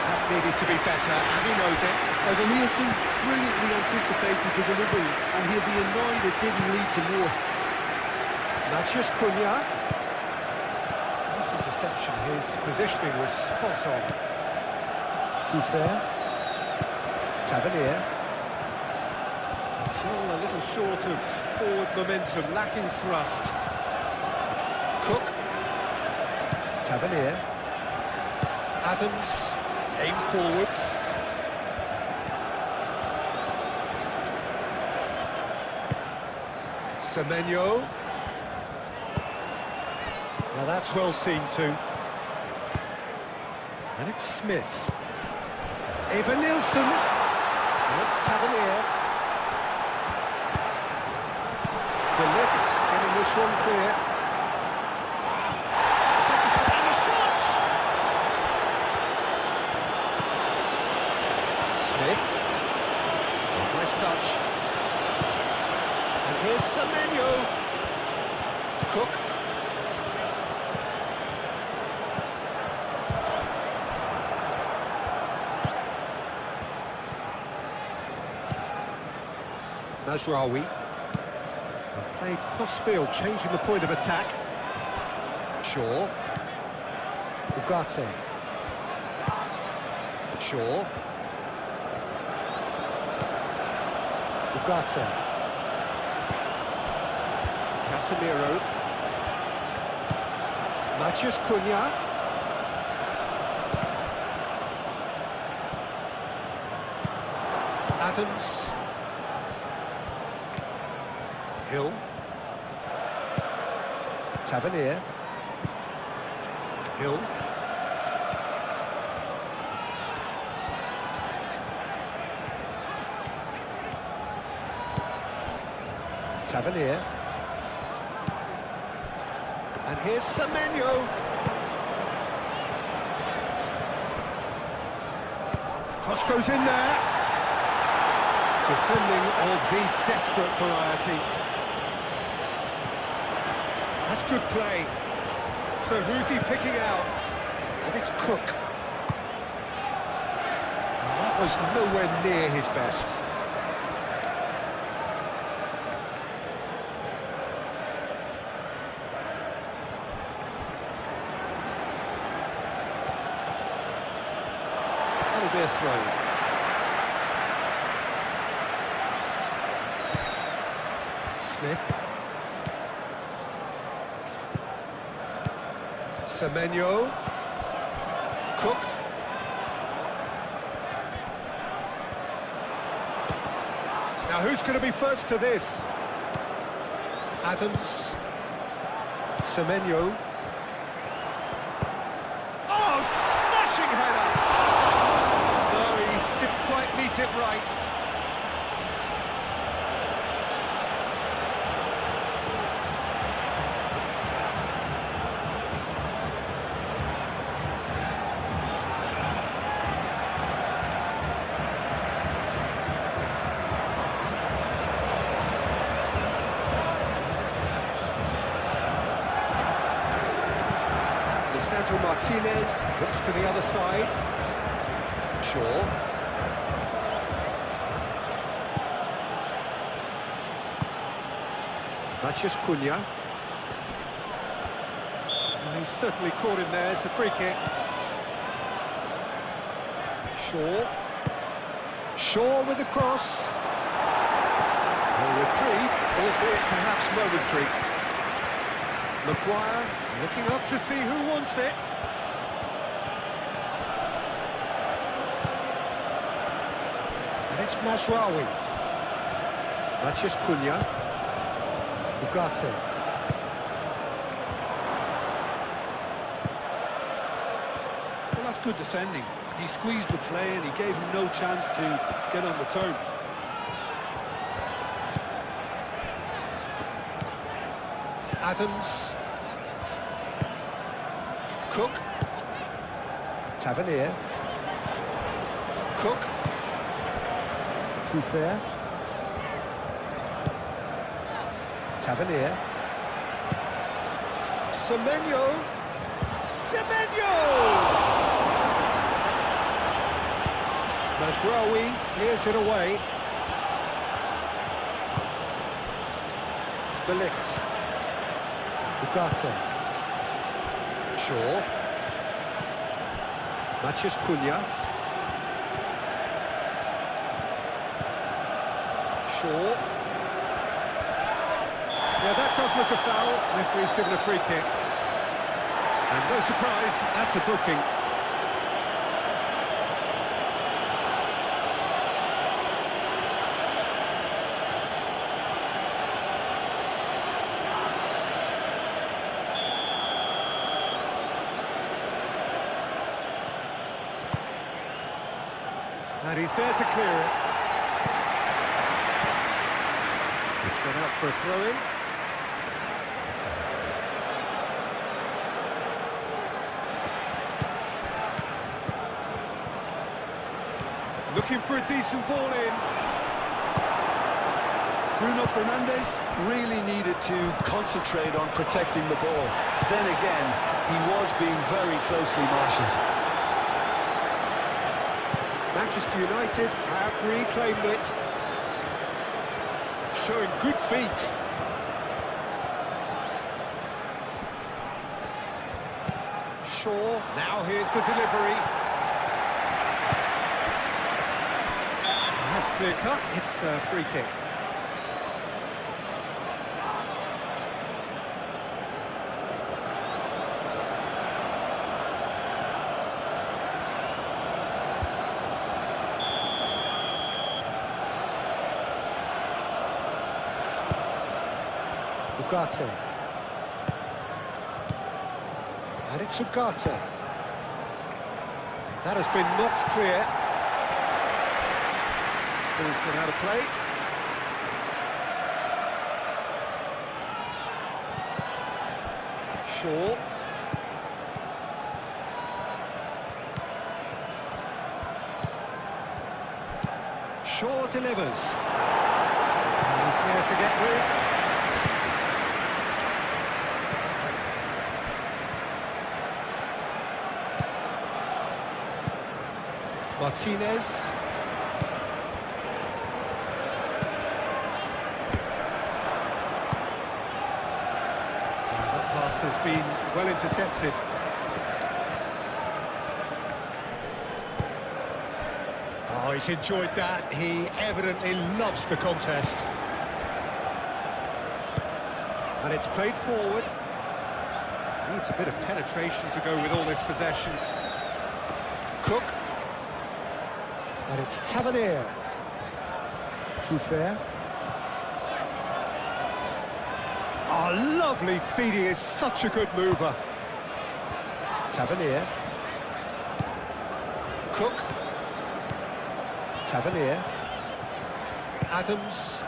[SPEAKER 1] That needed to be better, and he knows it.
[SPEAKER 2] Evan Nielsen brilliantly anticipated the delivery, and he'll be annoyed it didn't lead to more.
[SPEAKER 1] Mathias Cunha. Nice interception, his positioning was spot on. Souffert. Tavernier. It's all a little short of forward momentum, lacking thrust. Cook. Tavernier. Adams. Aim forwards. Semenyo. Now that's well seen too. And it's Smith. Evan Nielsen. And it's Tavernier. De Ligt getting this one clear. And the shot! Smith. Nice touch. And here's Semenyo. Cook. Mazraoui. Played cross-field, changing the point of attack. Shaw. Ugarte. Shaw. Ugarte. Casemiro. Mathias Cunha. Adams. Hill. Tavernier. Hill. Tavernier. And here's Semenyo. Cross goes in there. Defending of the desperate variety. That's good play. So who's he picking out? And it's Cook. And that was nowhere near his best. That'll be a throw. Smith. Semenyo. Cook. Now who's going to be first to this? Adams. Semenyo. Oh, smashing header! No, he didn't quite meet it right. Sandro Martinez looks to the other side. Shaw. Mathias Cunha. Well, he's certainly caught him there. It's a free kick. Shaw with the cross. Well, retrieved, albeit perhaps momentary. Maguire looking up to see who wants it. And it's Mazraoui. Mathias Cunha. Ugarte.
[SPEAKER 2] Well, that's good defending. He squeezed the play and he gave him no chance to get on the turn.
[SPEAKER 1] Adams. Cook. Tavernier. Cook. Truffert. Tavernier. Semenyo. Mazraoui clears it away. De Ligt. Ugarte. Shaw. Matheus Cunha. Shaw. Yeah, that does look a foul. Referee's given a free kick. And no surprise, that's a booking. And he's there to clear it. It's gone out for a throw-in. Looking for a decent ball in.
[SPEAKER 2] Bruno Fernandes really needed to concentrate on protecting the ball. Then again, he was being very closely marshalled.
[SPEAKER 1] Manchester United have reclaimed it. Showing good feet. Shaw, now here's the delivery. That's clear cut, it's a free kick. Ugarte. And it's Ugarte. That has been knocked clear. Ball's gone out of play. Shaw. Shaw delivers. And he's there to get rid. Martinez. That pass has been well intercepted. Oh, he's enjoyed that. He evidently loves the contest. And it's played forward. Needs a bit of penetration to go with all this possession. Cook. And it's Tavernier. Truffert. Oh, lovely feed. He is such a good mover. Tavernier. Cook. Tavernier. Adams.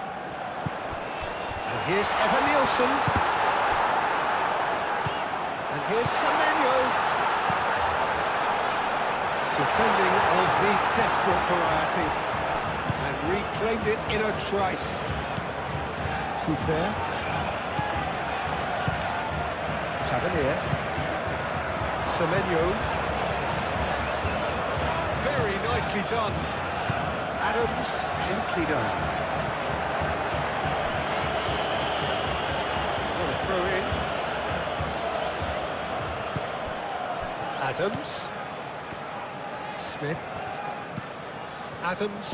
[SPEAKER 1] And here's Evan Nielsen. And here's Semenyo. Defending of the desperate variety. And reclaimed it in a trice. Truffert. Tavernier. Semenyo. Very nicely done. Adams, gently done. What a throw in. Adams. Smith. Adams.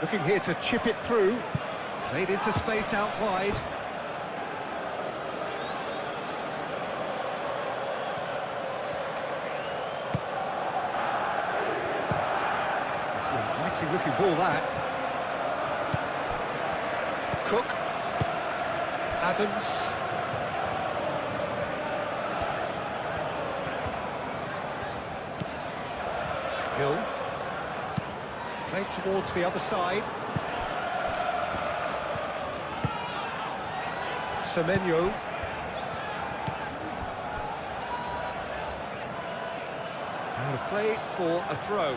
[SPEAKER 1] Looking here to chip it through. Played into space out wide. It's an inviting looking ball, that. Cook. Adams. Hill. Played towards the other side. Semenyo. Out of play for a throw.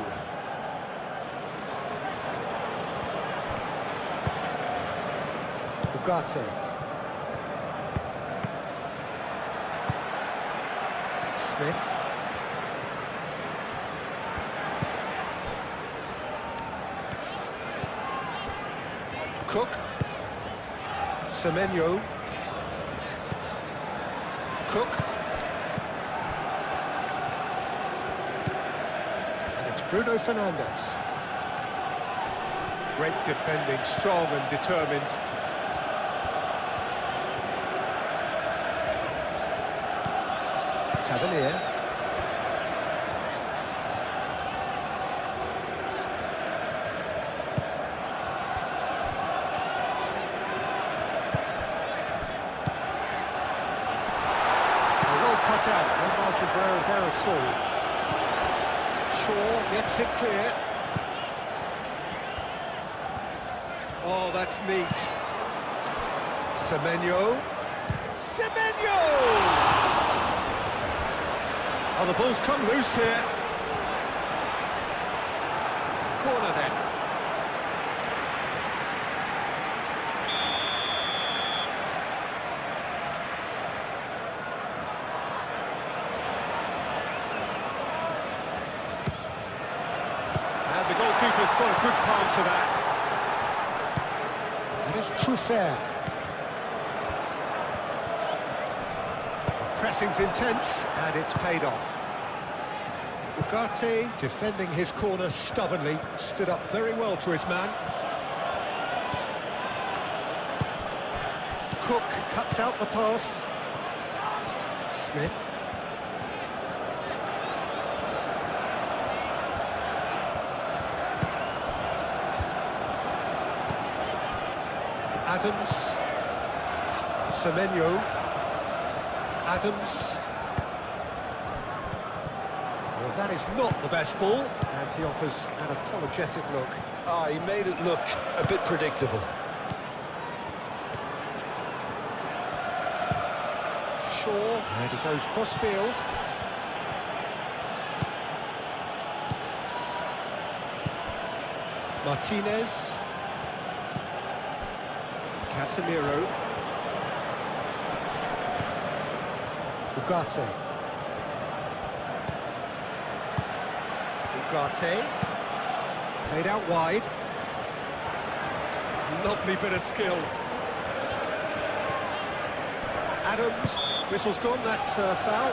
[SPEAKER 1] Ugarte. Smith. Cook. Semenyo. Cook. And it's Bruno Fernandes. Great defending, strong and determined. Tavernier. Cut out, no margin for error there at all. Shaw gets it clear. Oh, that's neat. Semenyo. Semenyo! Oh, the ball's come loose here. Corner then. And the goalkeeper's got a good palm to that. That is Truffert. Pressing's intense, and it's paid off. Ugarte, defending his corner stubbornly, stood up very well to his man. Cook cuts out the pass. Smith. Adams. Semenyo. Adams. Well, that is not the best ball, and he offers an apologetic look.
[SPEAKER 2] He made it look a bit predictable.
[SPEAKER 1] Shaw, and he goes cross-field. Martinez. Casemiro. Ugarte. Ugarte. Played out wide. Lovely bit of skill. Adams. Whistle's gone, that's a foul.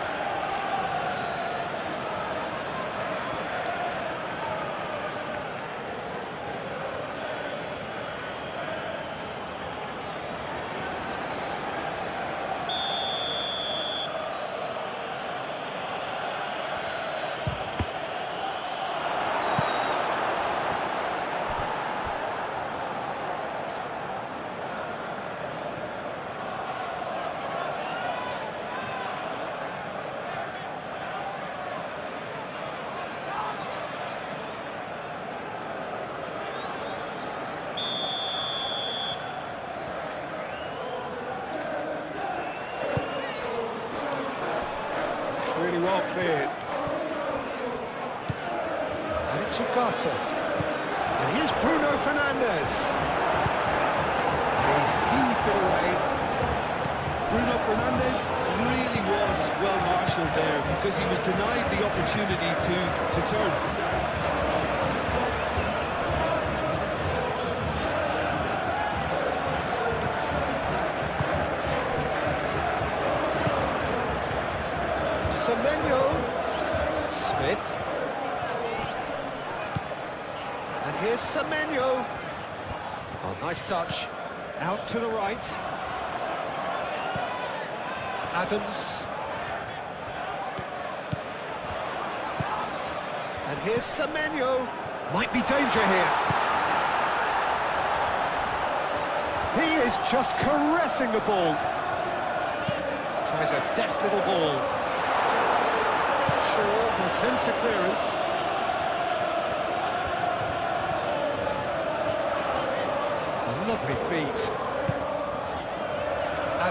[SPEAKER 1] Really well cleared. And it's Ugarte. And here's Bruno Fernandes. He's heaved it away.
[SPEAKER 2] Bruno Fernandes really was well marshalled there because he was denied the opportunity to turn.
[SPEAKER 1] Semenyo. Smith. And here's Semenyo. Oh, nice touch. Out to the right. Adams. And here's Semenyo. Might be danger here. He is just caressing the ball. Tries a deft little ball. Shaw attempts a clearance.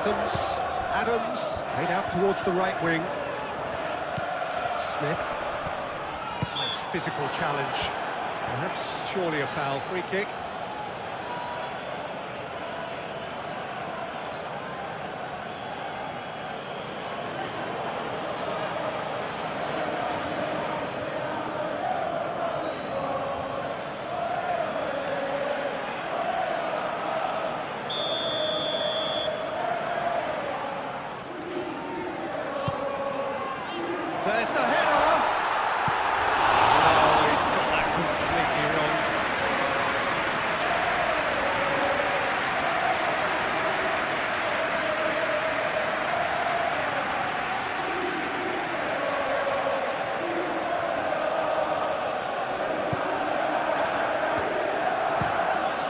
[SPEAKER 1] Adams, played out towards the right wing. Smith. Nice physical challenge. And that's surely a foul. Free kick. There's the header! Oh, he's got that completely wrong.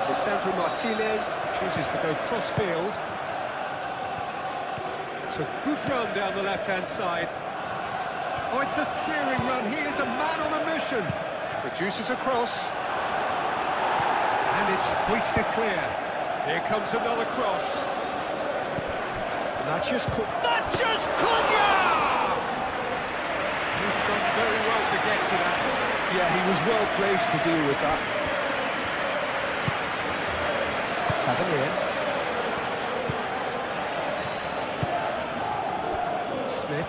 [SPEAKER 1] Lisandro Martinez chooses to go cross-field. It's a good run down the left-hand side. Oh, it's a searing run. He is a man on a mission. Produces a cross. And it's hoisted clear. Here comes another cross. Natchez Cunha! He's done very well to get to that.
[SPEAKER 2] Yeah, he was well placed to deal with that.
[SPEAKER 1] Tavernier. Smith.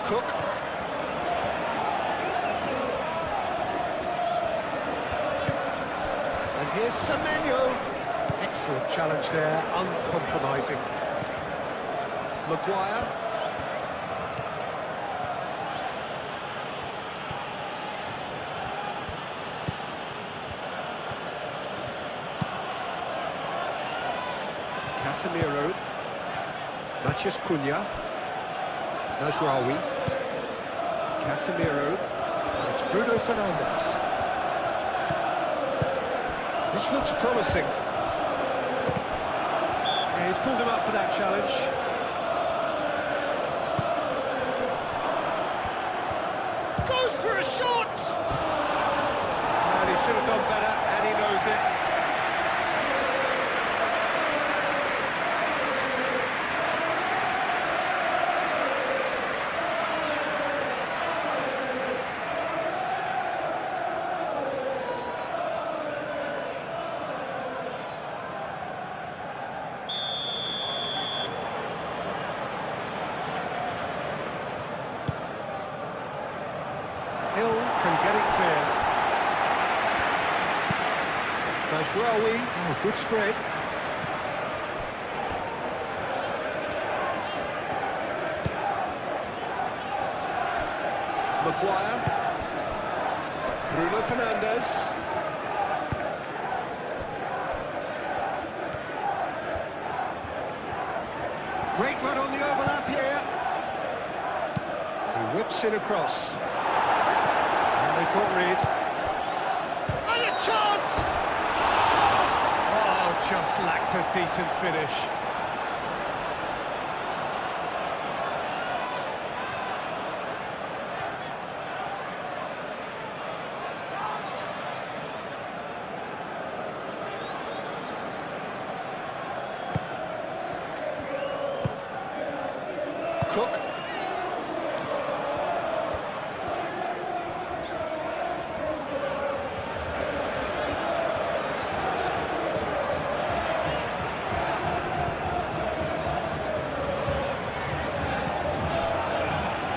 [SPEAKER 1] Cook. And here's Semenyo. Excellent challenge there, uncompromising. Maguire. Casemiro. Natchez Cunha. Najraoui. Casemiro. And it's Bruno Fernandes. This looks promising. Yeah, he's pulled him up for that challenge. Goes for a shot! And he should have done better, and he knows it. Hill can get it clear. Najraoui, oh, good spread. Maguire. Bruno Fernandes. Great run on the overlap here. He whips in across. They can't read. And a chance! Oh, just lacked a decent finish. Cook.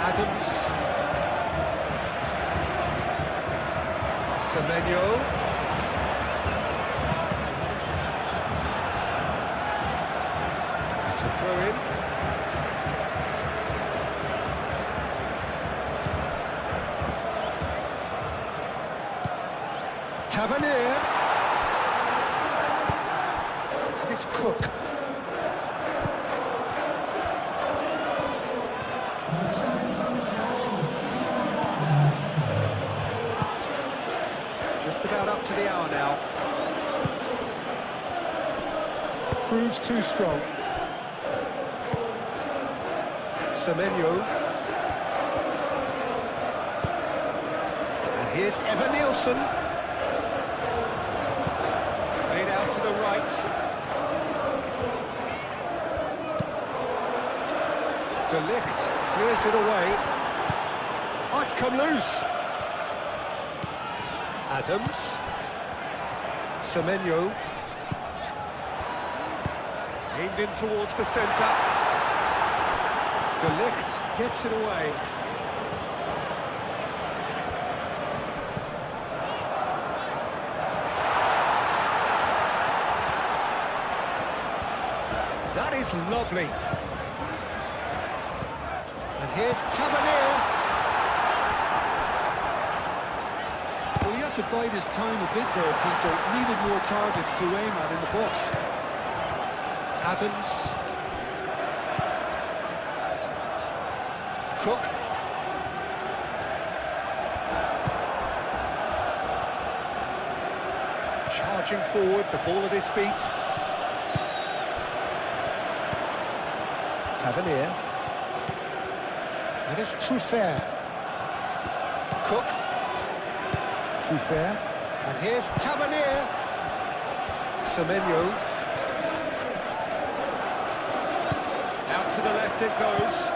[SPEAKER 1] Adams. Semenyo. It's a throw-in. Tavernier. And it's Cook. Just about up to the hour now. Proves too strong. Semenyo. And here's Evan Nielsen. right. De Ligt clears it away. Oh, it's come loose. Adams. Semenyo. Aimed in towards the centre. De Ligt gets it away. That is lovely. And here's Tavernier.
[SPEAKER 2] Well, he had to bide his time a bit there, Peter. Needed more targets to aim at in the box.
[SPEAKER 1] Adams. Cook. Charging forward, the ball at his feet. Tavernier. And it's Truffert. Cook. Truffert. And here's Tavernier. Semenyo. Out to the left it goes.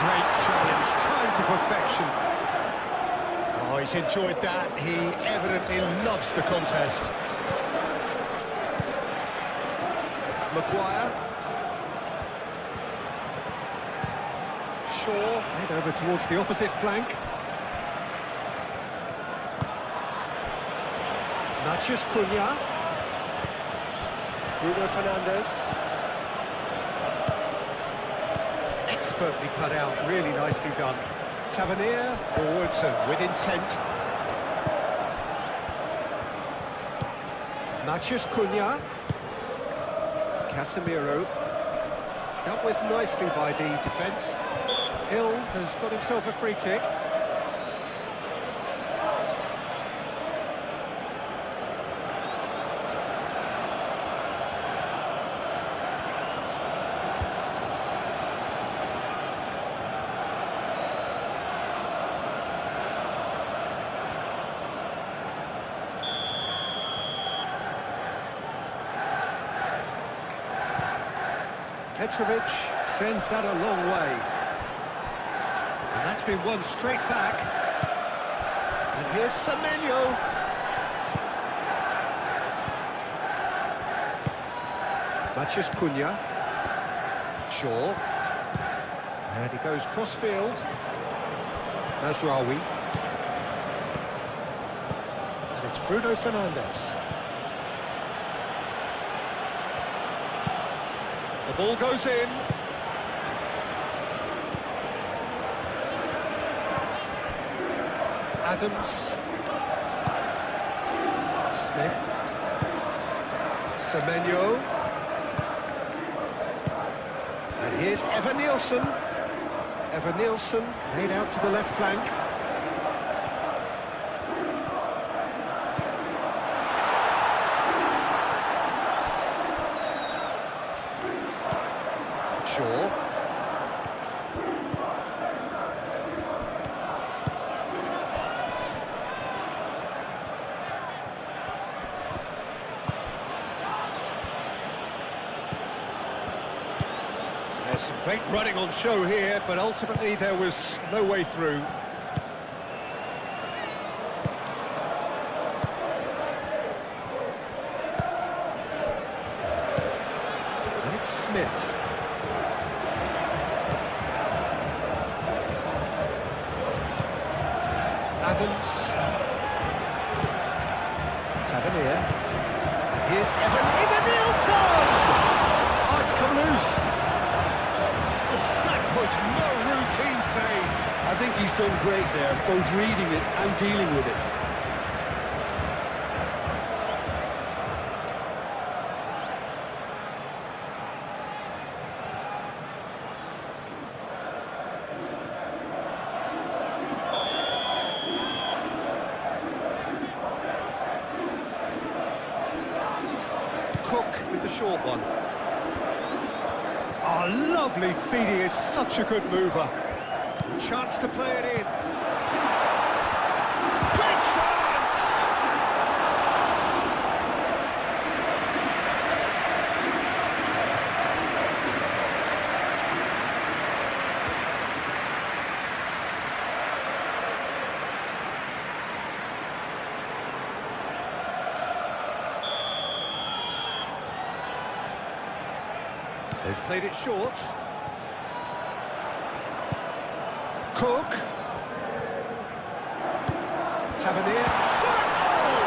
[SPEAKER 1] Great challenge, time to perfection. Oh, he's enjoyed that. He evidently loves the contest. Maguire. Shaw, head over towards the opposite flank. Matheus Cunha. Bruno Fernandes. Expertly cut out, really nicely done. Tavernier, forwards and with intent. Matheus Cunha. Casemiro. Dealt with nicely by the defence. Hill has got himself a free kick. Petrovic sends that a long way. And that's been won straight back. And here's Semenyo. Matheus Cunha. Shaw. And he goes cross-field. Mazraoui. And it's Bruno Fernandes. The ball goes in. Adams. Smith. Semenyo. And here's Evan-Nielsen. Evan-Nielsen laid out to the left flank. Shaw. There's some great running on show here, but ultimately there was no way through. And it's Smith. Adams. Tavernier. And here's Evan-Nielsen! Oh, it's come loose. Oh, that was no routine save.
[SPEAKER 2] I think he's done great there, both reading it and dealing with it.
[SPEAKER 1] Cook with the short one. Oh, lovely feed. He is such a good mover. A chance to play it in. Great chance! They've played it short. Cook. Tavernier. Shot at goal!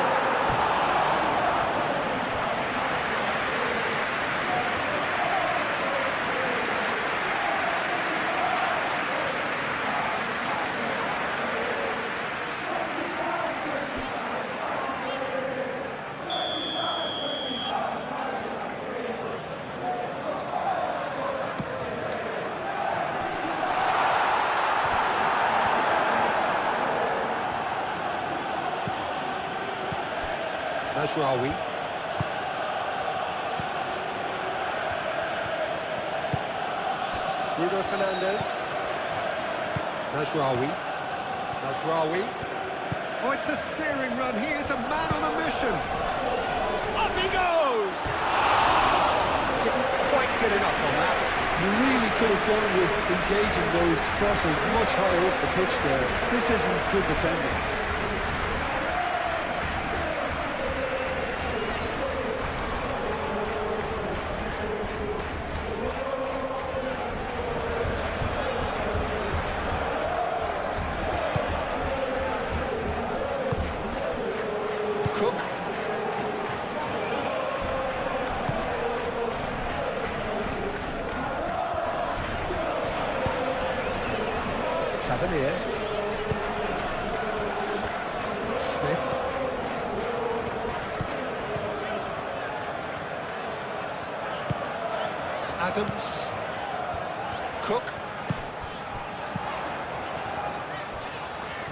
[SPEAKER 3] Mazraoui.
[SPEAKER 1] Bruno Fernandes.
[SPEAKER 3] Mazraoui. Mazraoui.
[SPEAKER 1] Oh, it's a searing run. He is a man on a mission. Up he goes! Didn't quite get enough on that.
[SPEAKER 2] You really could have done with engaging those crosses much higher up the pitch there. This isn't good defending.
[SPEAKER 1] Cook. Tavernier. Smith. Adams. Cook.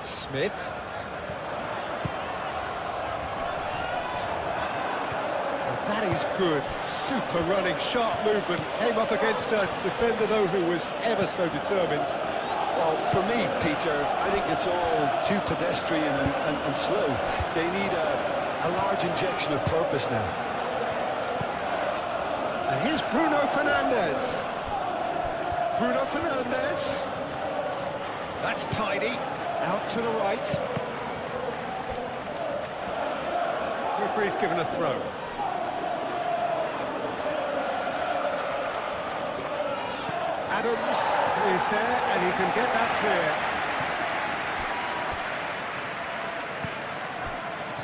[SPEAKER 1] Smith. That is good. Super running, sharp movement. Came up against a defender, though, who was ever so determined.
[SPEAKER 2] Well, for me, Peter, I think it's all too pedestrian and slow. They need a large injection of purpose now.
[SPEAKER 1] And here's Bruno Fernandes. Bruno Fernandes. That's tidy. Out to the right. Referee's given a throw. Adams is there, and he can get that clear.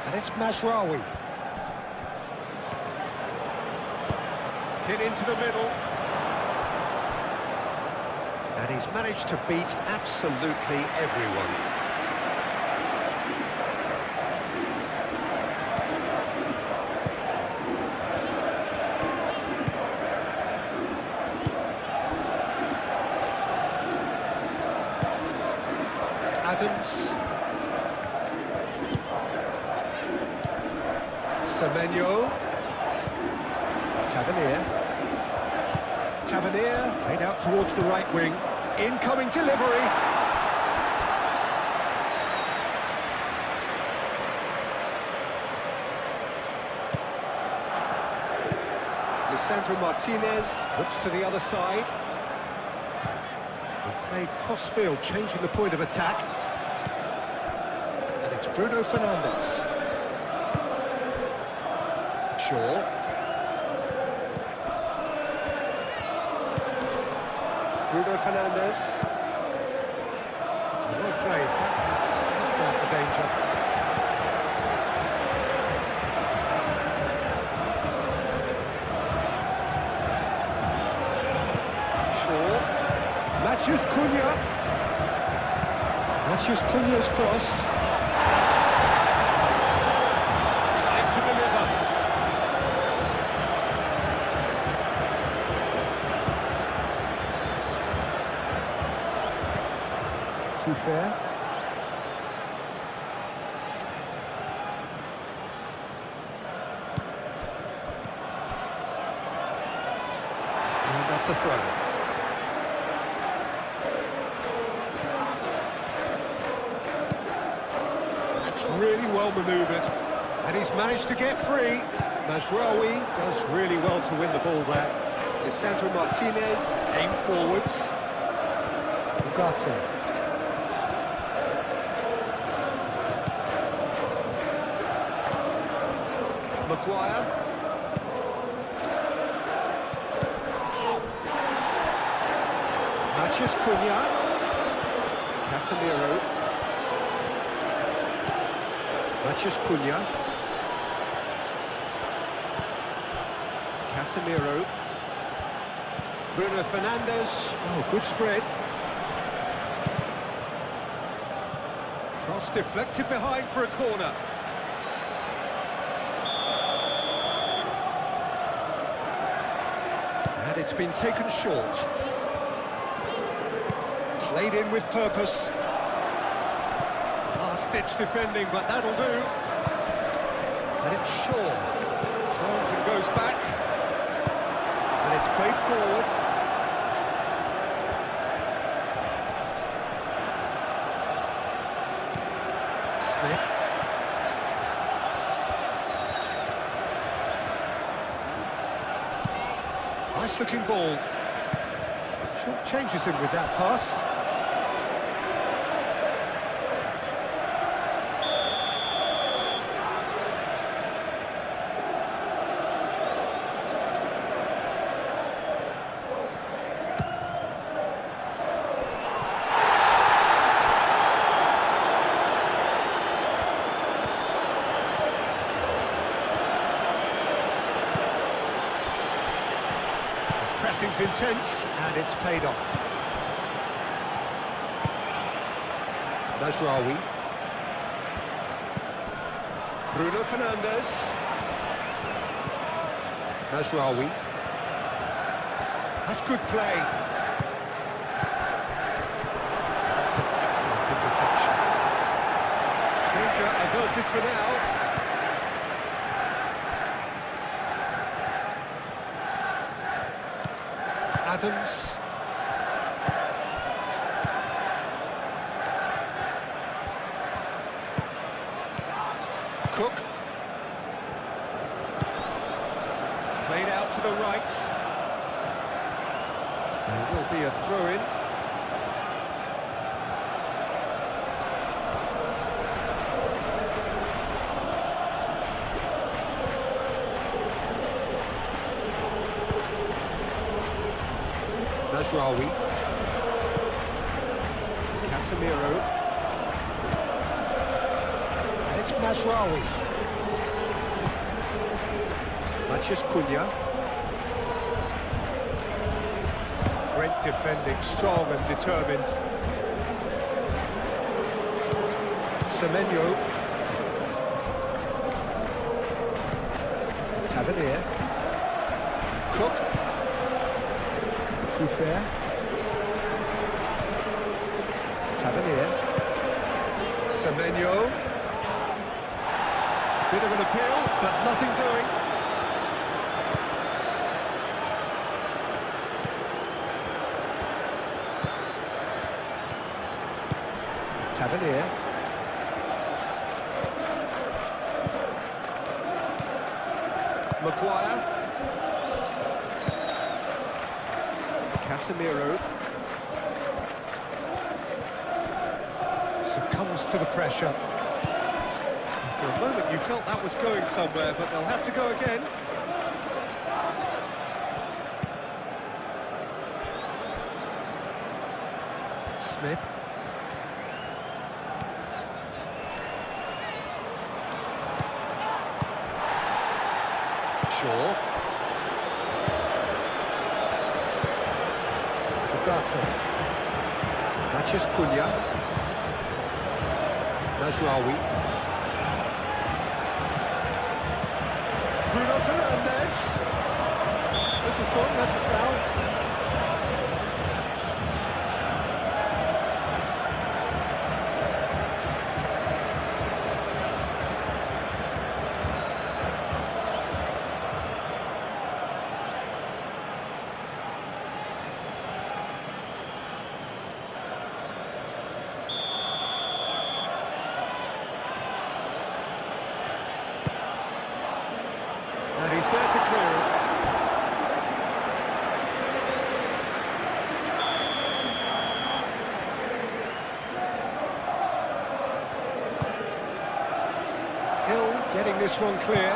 [SPEAKER 1] And it's Mazraoui. Hit into the middle. And he's managed to beat absolutely everyone. Adams. Semenyo. Tavernier. Tavernier played out towards the right wing. Incoming delivery. Lisandro Martinez looks to the other side. He played cross-field, changing the point of attack. And it's Bruno Fernandes. Shaw. Bruno Fernandes. Well played. That is not out the danger. Shaw. Matheus Cunha. Matheus Cunha's cross. Time to deliver. Fair. And that's a throw. That's really well manoeuvred. And he's managed to get free. Mazraoui does really well to win the ball there. Lisandro Martinez, aim forwards. Ugarte. Maguire. Matches Cunha. Casemiro. Matches Cunha. Casemiro. Bruno Fernandes. Oh, good spread. Cross deflected behind for a corner. And it's been taken short. Played in with purpose. Last-ditch defending, but that'll do. And it's Shaw. Turns and goes back. And it's played forward. Smith. Nice-looking ball. Short changes him with that pass. Pressing's intense, and it's paid off.
[SPEAKER 3] Mazraoui.
[SPEAKER 1] Bruno Fernandes.
[SPEAKER 3] Mazraoui.
[SPEAKER 1] That's good play. That's an excellent interception. Danger averted for now. Adams. Cook. Played out to the right. There will be a throw-in.
[SPEAKER 3] Mazraoui.
[SPEAKER 1] Casemiro. And it's Mazraoui. Matches Cunha. Great defending, strong and determined. Semenyo. Tavernier. Cook. Fair. Tavernier. Semenyo. Bit of an appeal, but nothing doing. Tavernier. Maguire. Casemiro succumbs to the pressure. And for a moment you felt that was going somewhere, but they'll have to go again. Smith. Shaw. Matches Cunha.
[SPEAKER 3] Mazraoui.
[SPEAKER 1] Bruno Fernandes. This is gone, that's a foul. And he's there to clear it. Hill getting this one clear.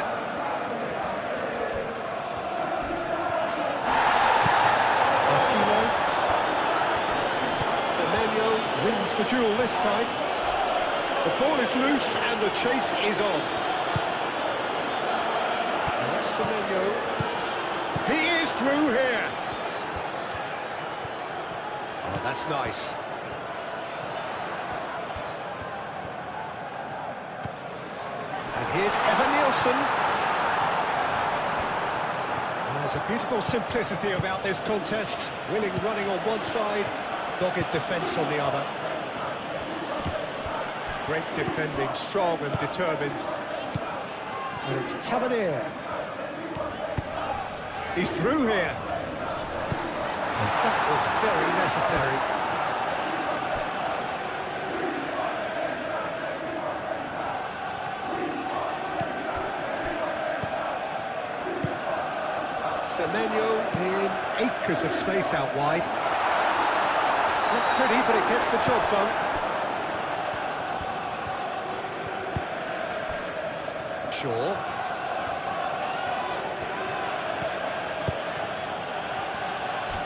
[SPEAKER 1] Martinez. wants the duel this time. The ball is loose and the chase is on. And that's Semenyo. He is through here. Oh, that's nice. And here's Evan Nielsen. There's a beautiful simplicity about this contest. Willing running on one side, dogged defence on the other. Great defending, strong and determined. And it's Tavernier. He's through here. And that was very necessary. Semenyo in acres of space out wide. Not pretty, but it gets the job done. Shaw.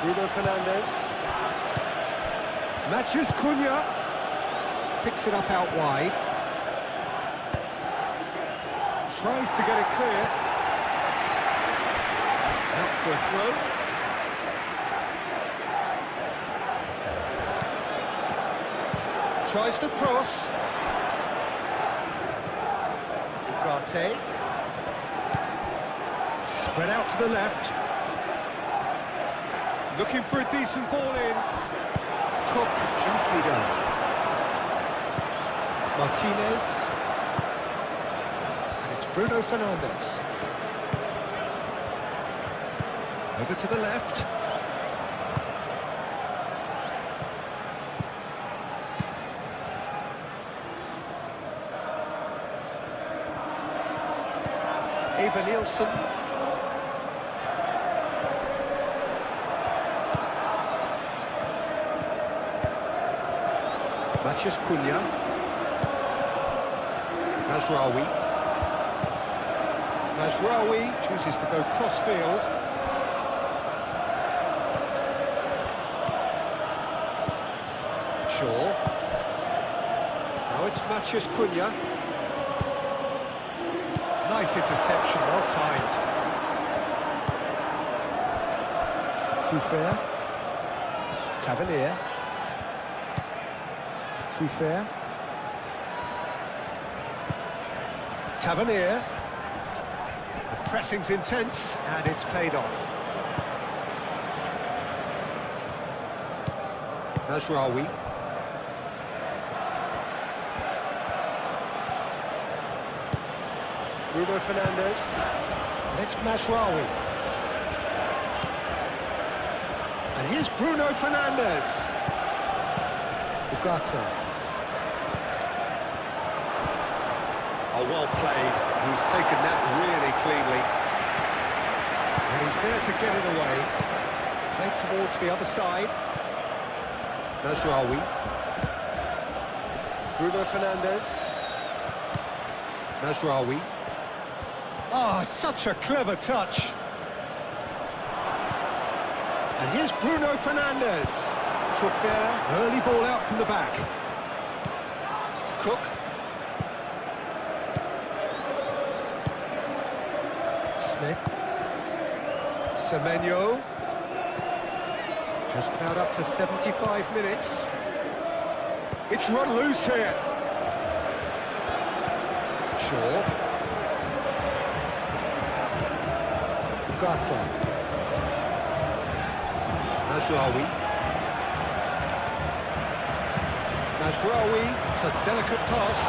[SPEAKER 1] Bruno Fernandes. Matheus Cunha. Picks it up out wide. Tries to get it clear. Out for a throw. Tries to cross. Ugarte. Spread out to the left. Looking for a decent ball in. Cook, gently done. Martinez. And it's Bruno Fernandes. Over to the left. Evan Nielsen. Matheus Cunha. Mazraoui. Mazraoui chooses to go cross-field. Shaw. Now it's Matheus Cunha. Nice interception, well timed. Truffert. Tavernier. Truffert. Tavernier. The pressing's intense and it's paid off. Mazraoui. Bruno Fernandes. And it's Mazraoui. And here's Bruno Fernandes. Ugarte. Oh, well played. He's taken that really cleanly. And he's there to get it away. Played towards the other side. Mazraoui. Bruno Fernandes. Mazraoui. Oh, such a clever touch. And here's Bruno Fernandes. Truffert, early ball out from the back. Cook. Smith. Semenyo. Just about up to 75 minutes. It's run loose here. Shaw. Ugarte. Mazraoui. Mazraoui, it's a delicate pass.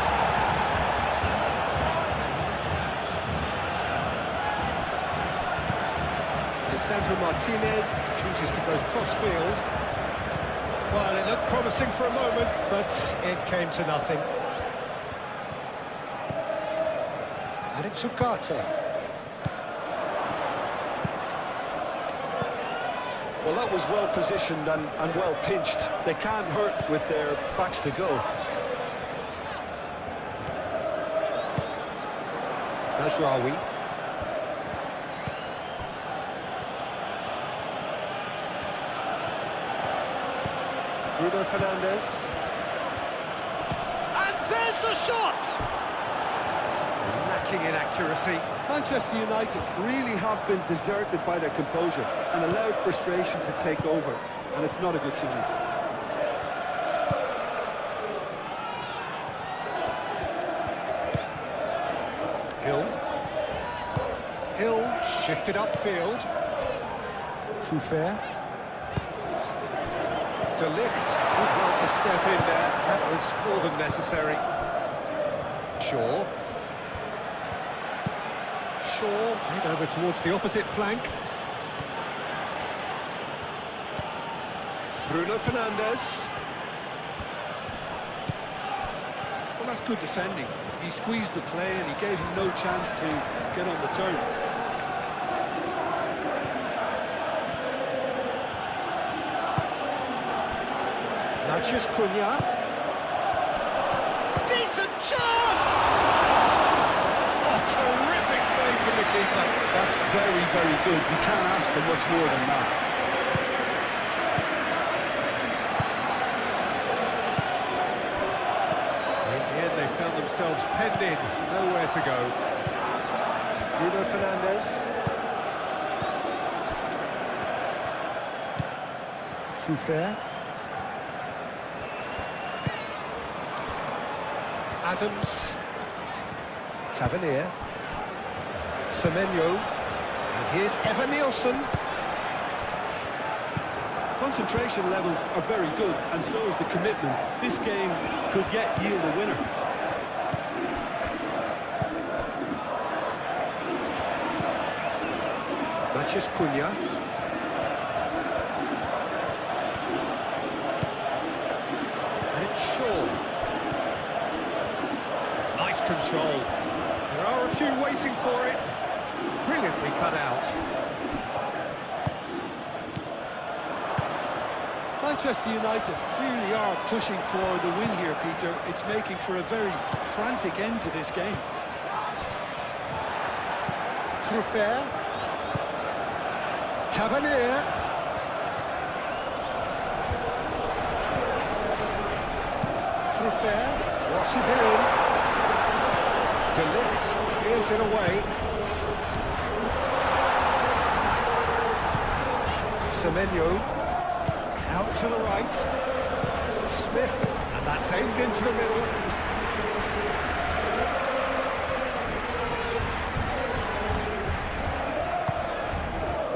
[SPEAKER 1] Lisandro Martinez chooses to go cross-field. Well, it looked promising for a moment, but it came to nothing. And it's Ugarte.
[SPEAKER 2] Well, that was well positioned and well pinched. They can't hurt with their backs to go.
[SPEAKER 3] Mazraoui.
[SPEAKER 1] Bruno Fernandes. the shot! Lacking in accuracy.
[SPEAKER 2] Manchester United really have been deserted by their composure and allowed frustration to take over, and it's not a good sign.
[SPEAKER 1] Hill shifted upfield.
[SPEAKER 2] Truffert.
[SPEAKER 1] De Ligt did well to step in there. That was more than necessary. Shaw played over towards the opposite flank. Bruno Fernandes.
[SPEAKER 2] Well, that's good defending. He squeezed the play and he gave him no chance to get on the turn.
[SPEAKER 1] Matheus Cunha. Decent chance! Oh, terrific save from the keeper.
[SPEAKER 2] That's very, very good. You can't ask for much more than that.
[SPEAKER 1] In the end, they found themselves penned in, nowhere to go. Bruno Fernandes.
[SPEAKER 2] Truffert.
[SPEAKER 1] Adams. Tavernier. Semenyo. And here's Evan Nielsen.
[SPEAKER 2] Concentration levels are very good, and so is the commitment. This game could yet yield a winner.
[SPEAKER 1] Matheus Cunha. And it's Shaw. Nice control. There are a few waiting for it. Brilliantly cut out.
[SPEAKER 2] Manchester United clearly are pushing for the win here, Peter. It's making for a very frantic end to this game.
[SPEAKER 1] Truffert. Tavernier. Truffert crosses it in. De Ligt clears it away. Semenyo out to the right. Smith, and that's aimed into the middle.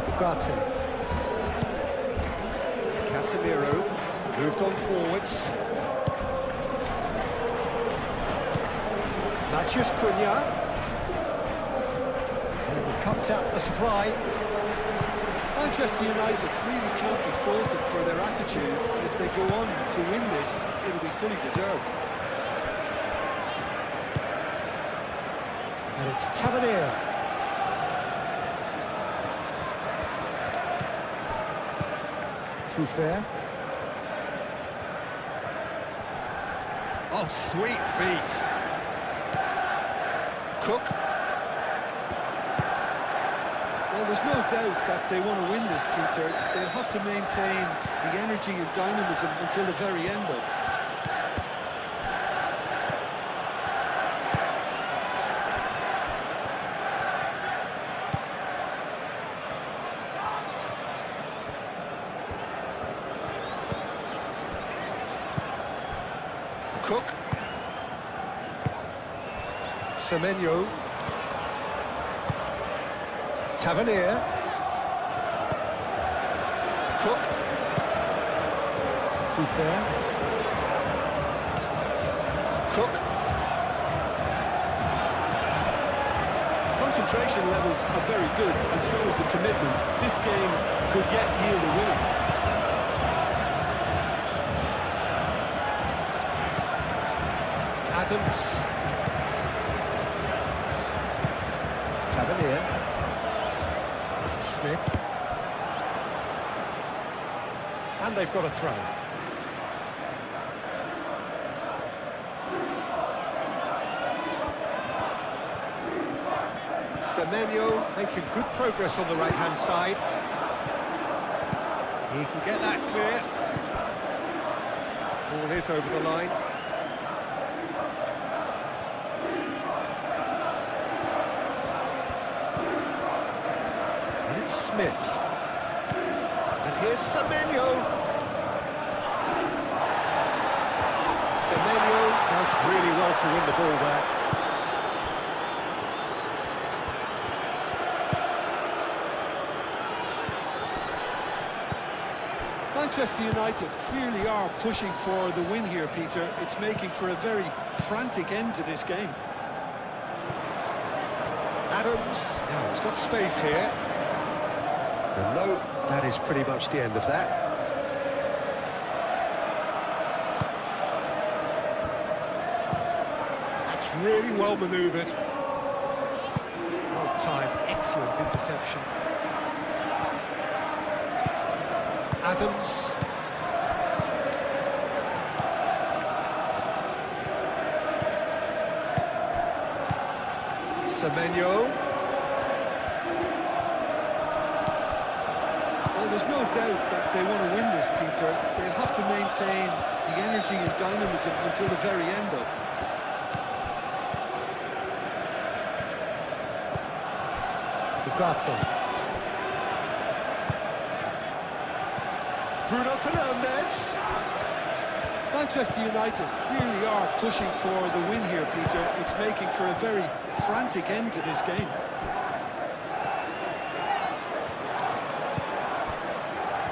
[SPEAKER 1] Ugarte. Casemiro moved on forwards. Matheus Cunha. And he cuts out the supply.
[SPEAKER 2] Manchester United really can't be faulted for their attitude. If they go on to win this, it'll be fully deserved.
[SPEAKER 1] And it's Tavernier.
[SPEAKER 2] Truffert.
[SPEAKER 1] Oh, sweet feet. Cook.
[SPEAKER 2] Well, there's no doubt that they want to win this, Peter. They'll have to maintain the energy and dynamism until the very end, though.
[SPEAKER 1] Cook. Semenyo. Tavernier. Cook.
[SPEAKER 2] Truffert.
[SPEAKER 1] Cook.
[SPEAKER 2] Concentration levels are very good, and so is the commitment. This game could yet yield a winner.
[SPEAKER 1] Adams. Tavernier. Smith. And they've got a throw. Semenyo making good progress on the right-hand side. He can get that clear. Ball is over the line. Smith. And here's Semenyo. Semenyo does really well to win the ball there.
[SPEAKER 2] Manchester United clearly are pushing for the win here, Peter. It's making for a very frantic end to this game.
[SPEAKER 1] Adams, now he's got space here. And no, that is pretty much the end of that. That's really well manoeuvred. Well timed, excellent interception. Adams. Semenyo.
[SPEAKER 2] Well, there's no doubt that they want to win this, Peter. They'll have to maintain the energy and dynamism until the very end, though.
[SPEAKER 1] Ugarte. Bruno Fernandes.
[SPEAKER 2] Manchester United clearly are pushing for the win here, Peter. It's making for a very frantic end to this game.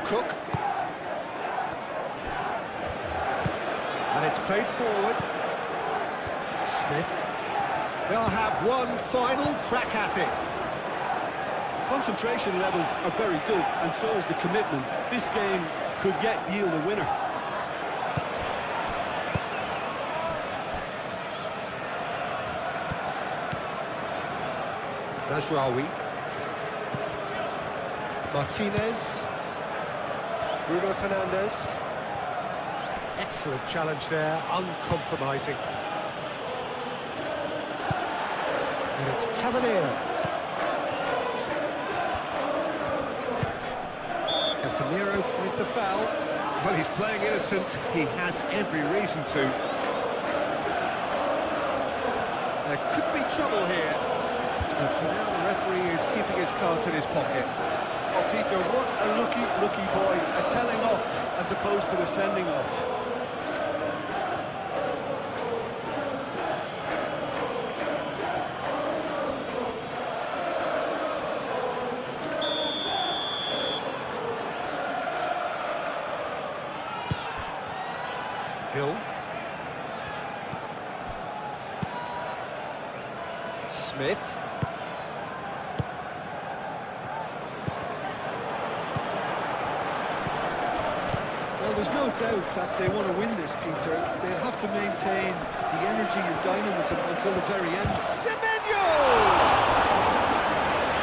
[SPEAKER 1] Cook. And it's played forward. Smith. They'll have one final crack at it.
[SPEAKER 2] Concentration levels are very good, and so is the commitment. This game could yet yield a winner.
[SPEAKER 3] Nasraoui.
[SPEAKER 1] Martinez. Bruno Fernandes. Excellent challenge there, uncompromising. And it's Tavernier. Casemiro with the foul. Well, he's playing innocent. He has every reason to. There could be trouble here. But for now, the referee is keeping his cards in his pocket.
[SPEAKER 2] Oh, Peter, what a lucky boy. A telling off as opposed to a sending off.
[SPEAKER 1] Hill. Smith.
[SPEAKER 2] Well, there's no doubt that they want to win this, Peter. They'll have to maintain the energy and dynamism until the very end.
[SPEAKER 1] Semenyo!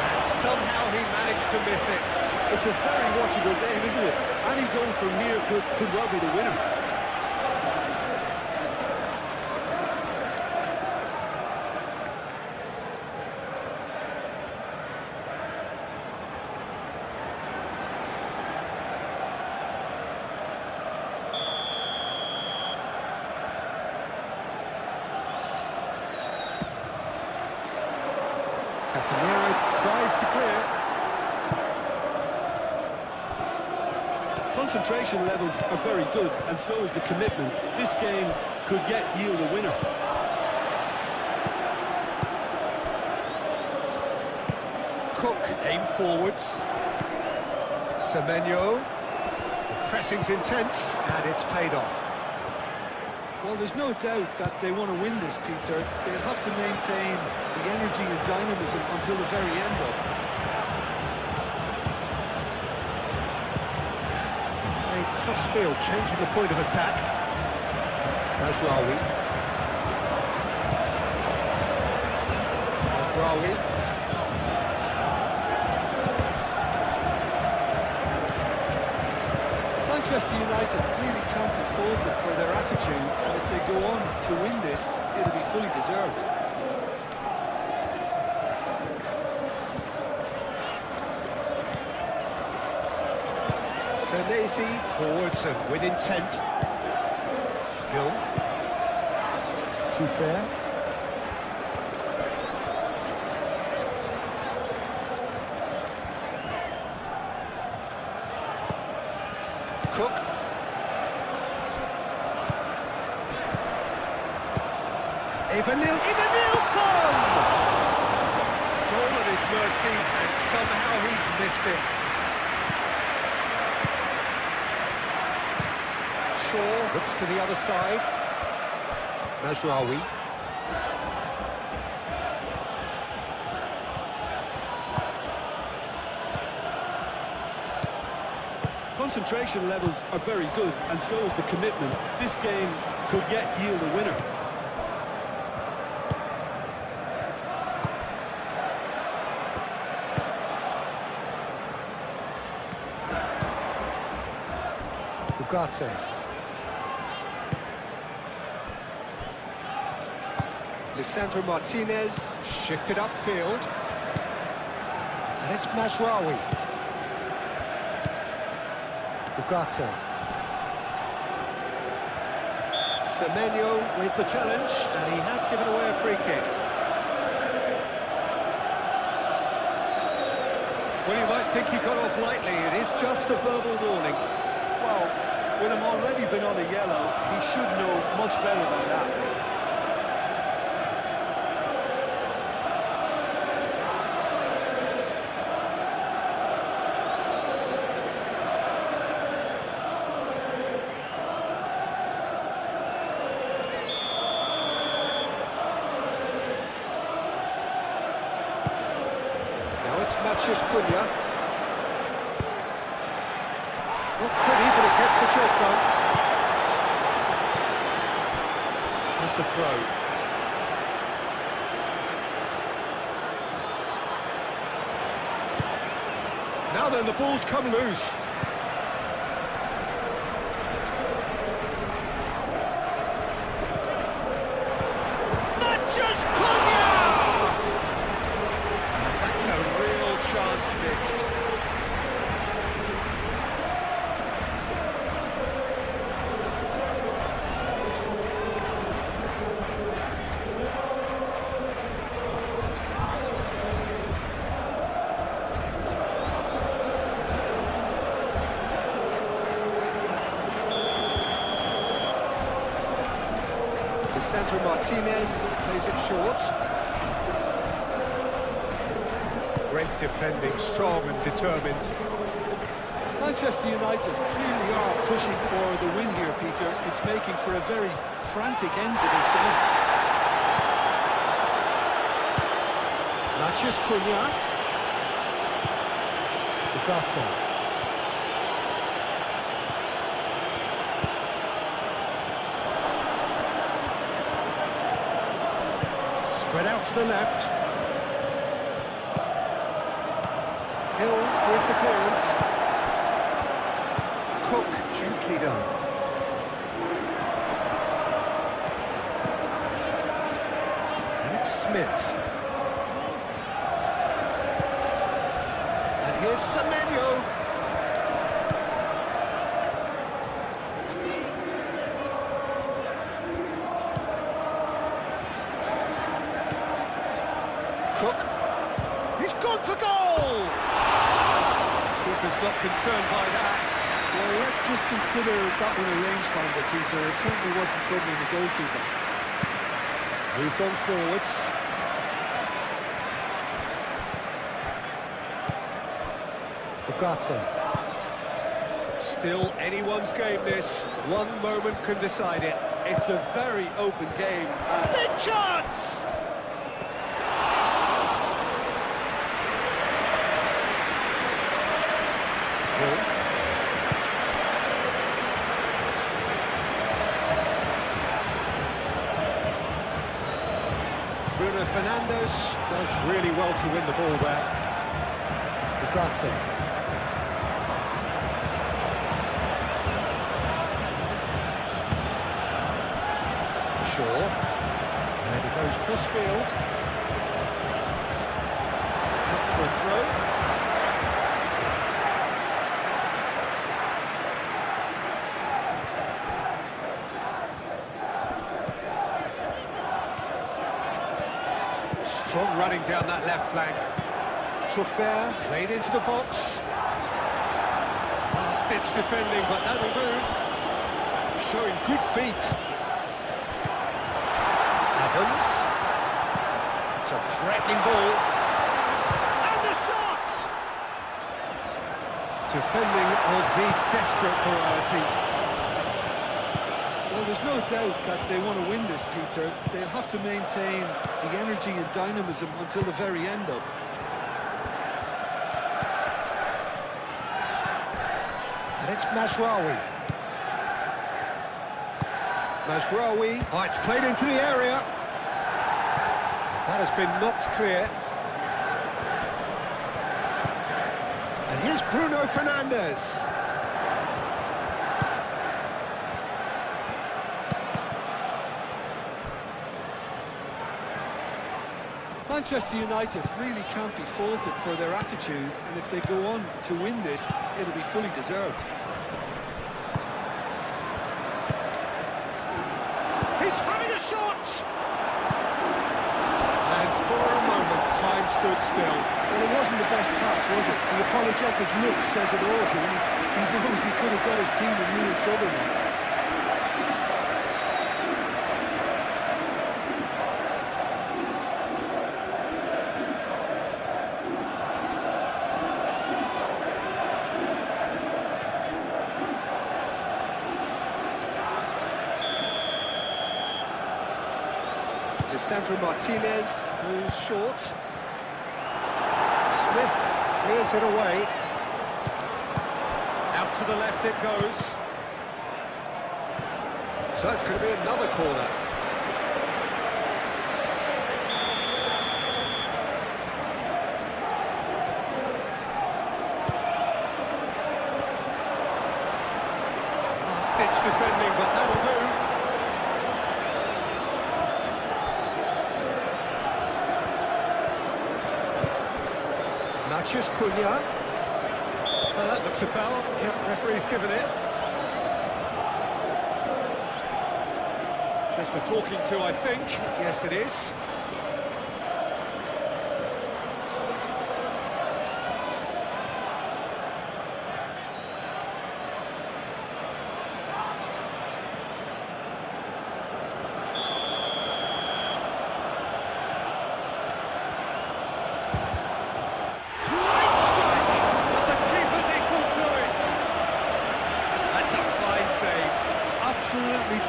[SPEAKER 1] And somehow he managed to miss it.
[SPEAKER 2] It's a very watchable game, isn't it? Any goal from here could well be the winner.
[SPEAKER 1] Casemiro tries to clear.
[SPEAKER 2] Concentration levels are very good, and so is the commitment. This game could yet yield a winner.
[SPEAKER 1] Cook aim forwards. Semenyo. The pressing's intense, and it's paid off.
[SPEAKER 2] Well, there's no doubt that they want to win this, Peter. They'll have to maintain the energy and dynamism until the very end, though.
[SPEAKER 1] A cross-field, changing the point of attack.
[SPEAKER 3] Nasraoui. Nasraoui.
[SPEAKER 2] Manchester United really can't be faulted for their attitude, and if they go on to win this, it'll be fully deserved.
[SPEAKER 1] Senesi forwards and with intent. Hill. Truffert. Cook. Evanilson! Goal at his mercy, and somehow he's missed it. Shaw looks to the other side.
[SPEAKER 3] Mazraoui.
[SPEAKER 2] Concentration levels are very good, and so is the commitment. This game could yet yield a winner.
[SPEAKER 3] Ugarte.
[SPEAKER 1] Lisandro Martinez shifted upfield. And it's Mazraoui.
[SPEAKER 3] Ugarte.
[SPEAKER 1] Semenyo with the challenge, and he has given away a free kick. Well, you might think he got off lightly. It is just a verbal warning.
[SPEAKER 2] Well, with him already been on a yellow, he should know much better than that.
[SPEAKER 1] Matches Cunha. Not pretty, but it gets the job done. That's a throw. Now then, the ball's come loose. Matches Cunha! That's a real chance missed. Lisandro Martinez plays it short. Great defending, strong and determined.
[SPEAKER 2] Manchester United clearly are pushing for the win here, Peter. It's making for a very frantic end to this game.
[SPEAKER 1] Matches Cunha.
[SPEAKER 3] Ugarte.
[SPEAKER 1] Spread out to the left. Hill with the clearance. Cook, gently done. And it's Smith. And here's Semenyo. Cook. He's gone for goal! Keeper's not concerned by that.
[SPEAKER 2] Well, let's just consider that one a rangefinder, Peter. It certainly wasn't troubling the goalkeeper.
[SPEAKER 1] Moved on forwards.
[SPEAKER 3] Ugarte.
[SPEAKER 1] Still anyone's game, this. One moment can decide it.
[SPEAKER 2] It's a very open game.
[SPEAKER 1] Big chance! Bruno Fernandes does really well to win the ball there.
[SPEAKER 3] Ugarte.
[SPEAKER 1] Shaw. And it goes cross-field. Up for a throw. Strong running down that left flank. Truffert played into the box. Last last-ditch defending, but that'll do. Showing good feet. Adams. It's a threatening ball. And the shot! Defending of the desperate variety.
[SPEAKER 2] Well, there's no doubt that they want to win this, Peter. They'll have to maintain the energy and dynamism until the very end, though.
[SPEAKER 3] And it's Mazraoui.
[SPEAKER 1] Mazraoui. Oh, it's played into the area. That has been knocked clear. And here's Bruno Fernandes.
[SPEAKER 2] Manchester United really can't be faulted for their attitude, and if they go on to win this, it'll be fully deserved.
[SPEAKER 1] He's having a shot! And for a moment, time stood still.
[SPEAKER 2] Well, it wasn't the best pass, was it? The apologetic look says it all, really. He knows he could have got his team in real trouble now.
[SPEAKER 1] Sandro Martinez goes short. Smith clears it away. Out to the left it goes. So it's going to be another corner. Last-ditch defending, but that'll do. Mathias Cunha. That looks a foul. Yep, referee's given it. Just a talking to, I think. Yes, it is.
[SPEAKER 2] Absolutely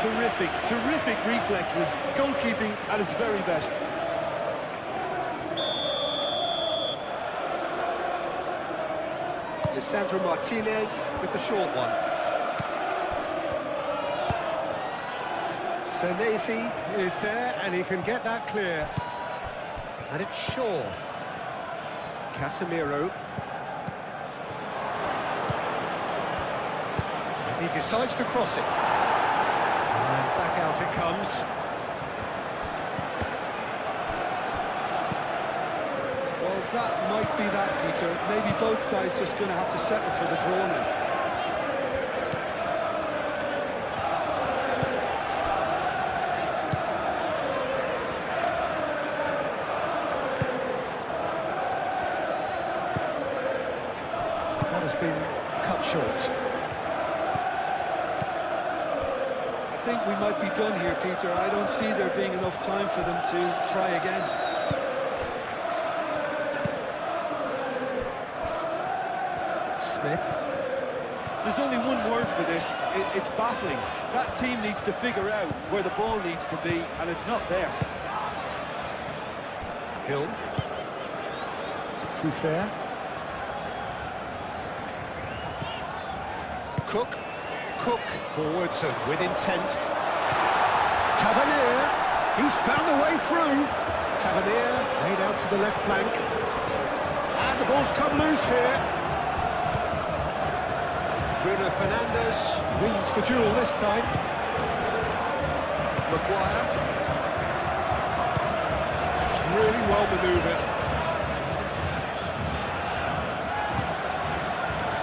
[SPEAKER 2] terrific reflexes, goalkeeping at its very best.
[SPEAKER 1] Sandro Martinez with the short one. Senesi is there, and he can get that clear. And it's Shaw. Casemiro. And he decides to cross it. And back out it comes.
[SPEAKER 2] Well, that might be that, Peter. Maybe both sides just going to have to settle for the draw now.
[SPEAKER 1] That has been cut short.
[SPEAKER 2] I think we might be done here, Peter. I don't see there being enough time for them to try again.
[SPEAKER 1] Smith.
[SPEAKER 2] There's only one word for this. It's baffling. That team needs to figure out where the ball needs to be, and it's not there.
[SPEAKER 1] Hill.
[SPEAKER 3] Truffert.
[SPEAKER 1] Cook forwards and with intent. Tavernier, he's found a way through. Tavernier laid out to the left flank. And the ball's come loose here. Bruno Fernandes wins the duel this time. Maguire. It's really well manoeuvred.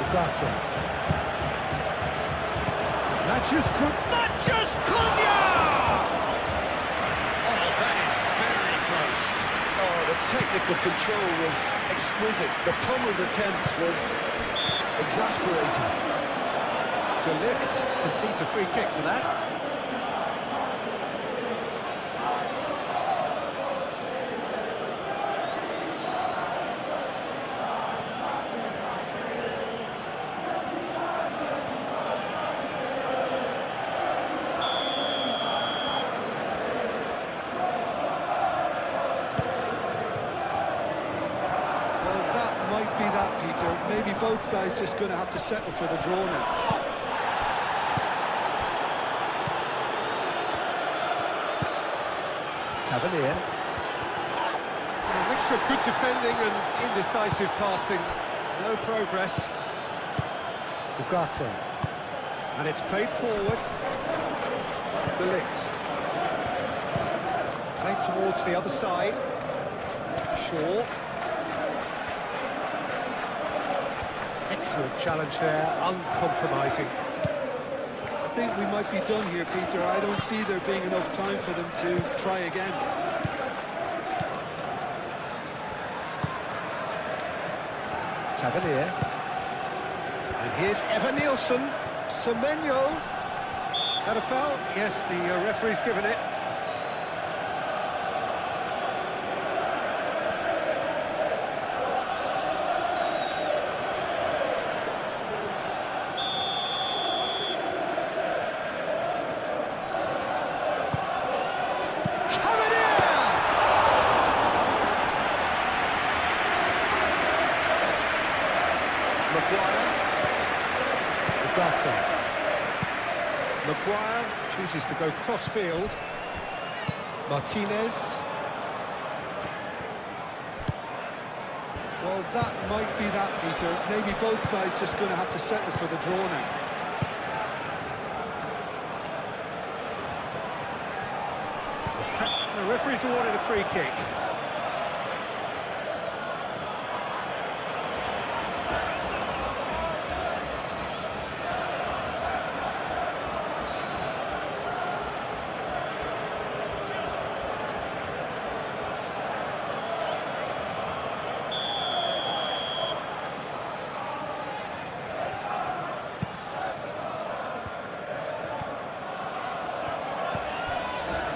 [SPEAKER 3] Ugarte.
[SPEAKER 1] Mathias Cunha! Oh, that is very close.
[SPEAKER 2] Oh, the technical control was exquisite. The pummeled attempt was exasperating.
[SPEAKER 1] De Ligt concedes a free kick for that.
[SPEAKER 2] Might be that, Peter. Maybe both sides just going to have to settle for the draw now.
[SPEAKER 1] Tavernier. A mixture of good defending and indecisive passing. No progress.
[SPEAKER 3] Ugarte.
[SPEAKER 1] And it's played forward. De Ligt. Played towards the other side. Shaw. Excellent challenge there, uncompromising.
[SPEAKER 2] I think we might be done here, Peter. I don't see there being enough time for them to try again.
[SPEAKER 1] Tavernier. And here's Evan Nielsen. Semenyo. Had a foul? Yes, the referee's given it. Maguire chooses to go cross-field. Martinez.
[SPEAKER 2] Well, that might be that, Peter. Maybe both sides just going to have to settle for the draw now.
[SPEAKER 1] The referee's awarded a free kick.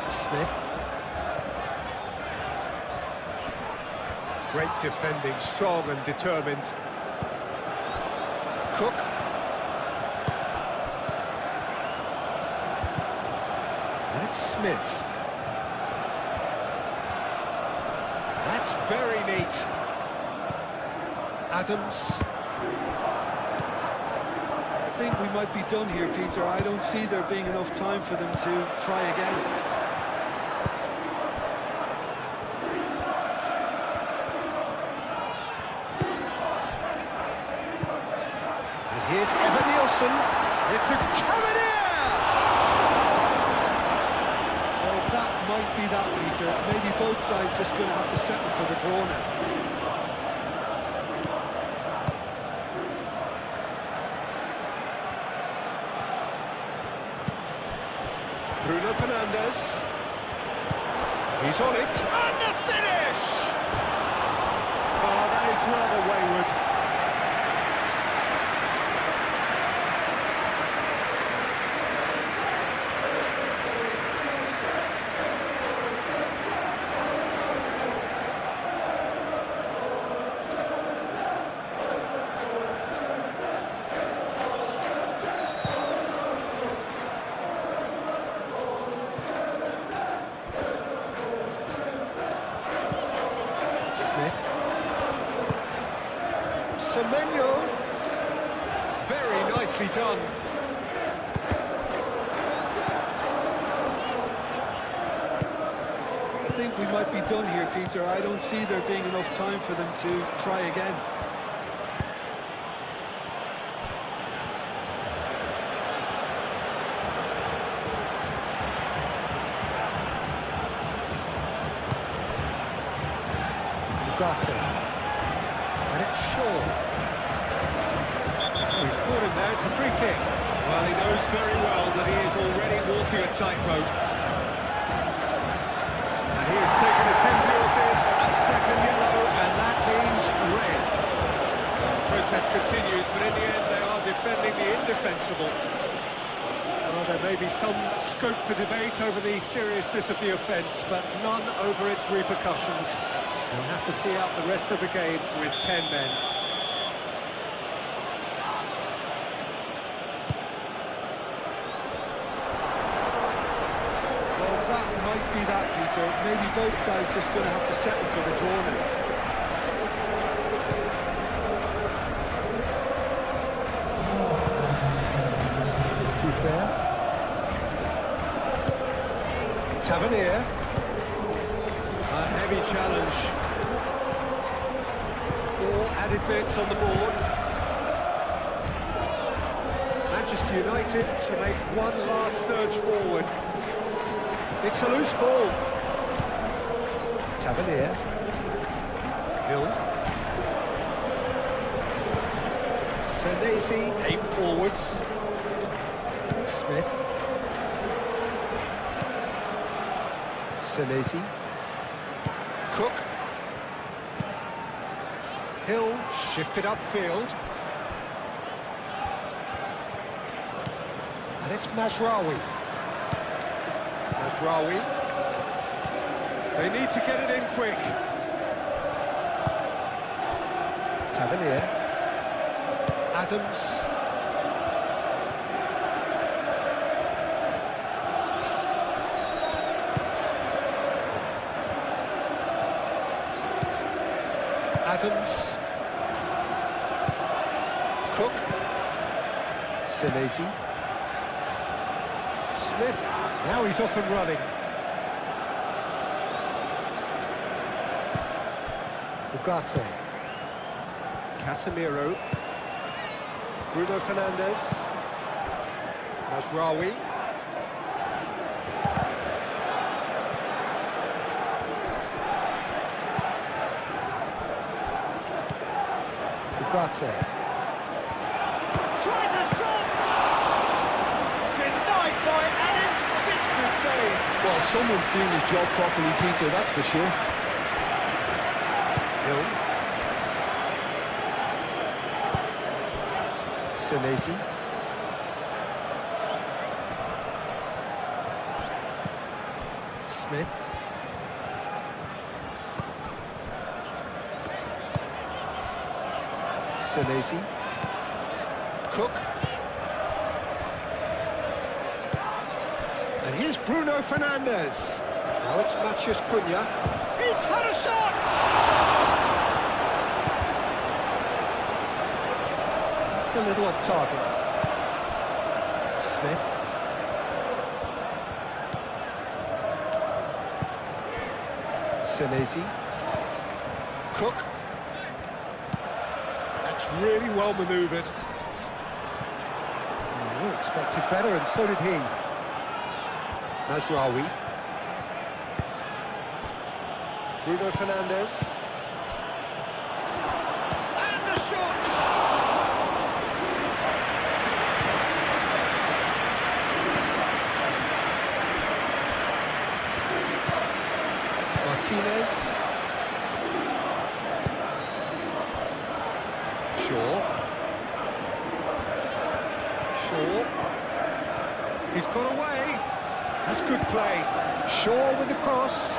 [SPEAKER 1] Smith. Great defending, strong and determined. Cook. And it's Smith. That's very neat. Adams.
[SPEAKER 2] I think we might be done here, Peter. I don't see there being enough time for them to try again.
[SPEAKER 1] Here's Evan Nielsen. It's a Tavernier!
[SPEAKER 2] Well, that might be that, Peter. Maybe both sides just going to have to settle for the draw now.
[SPEAKER 1] Bruno Fernandes. He's on it. And the finish! Oh, that is rather wayward. Semenyo, very nicely done.
[SPEAKER 2] I think we might be done here, Peter. I don't see there being enough time for them to try again.
[SPEAKER 3] Ugarte.
[SPEAKER 1] And it's Shaw. Oh, he's caught him there, it's a free kick. Well, he knows very well that he is already walking a tightrope. And he has taken a temporary offence, a second yellow, and that means red. Approaching contest continues, but in the end they are defending the indefensible. Well, there may be some scope for debate over the seriousness of the offence, but none over its repercussions. They'll have to see out the rest of the game with 10 men.
[SPEAKER 2] Well, that might be that, Peter. Maybe both sides just going to have to settle for the draw now.
[SPEAKER 3] Fair.
[SPEAKER 1] Tavernier. A heavy challenge. 4 added bits on the board. Manchester United to make one last surge forward. It's a loose ball.
[SPEAKER 3] Tavernier.
[SPEAKER 1] Hill. Senesi, 8 forwards.
[SPEAKER 3] Smith. Senesi.
[SPEAKER 1] Cook. Hill shifted upfield.
[SPEAKER 3] And it's Mazraoui.
[SPEAKER 1] Mazraoui. They need to get it in quick.
[SPEAKER 3] Tavernier.
[SPEAKER 1] Adams. Adams. Cook.
[SPEAKER 3] Senesi.
[SPEAKER 1] Smith. Now he's off and running.
[SPEAKER 3] Ugarte.
[SPEAKER 1] Casemiro. Bruno Fernandes. Mazraoui.
[SPEAKER 3] Ugarte.
[SPEAKER 1] Tries a shot! Denied by an instinctive save.
[SPEAKER 2] Well, someone's doing his job properly, Peter, that's for sure.
[SPEAKER 1] Hill.
[SPEAKER 3] Senesi.
[SPEAKER 1] Smith.
[SPEAKER 3] Senesi.
[SPEAKER 1] Cook. And here's Bruno Fernandes. Now it's Matheus Cunha. He's had a shot!
[SPEAKER 3] It's a little off target.
[SPEAKER 1] Smith.
[SPEAKER 3] Senesi.
[SPEAKER 1] Cook. That's really well manoeuvred.
[SPEAKER 3] We expected better, and so did he. Mazraoui.
[SPEAKER 1] Bruno Fernandes. And the shot!
[SPEAKER 3] Martinez.
[SPEAKER 1] Shaw. He's got away. That's good play.
[SPEAKER 3] Shaw with the cross.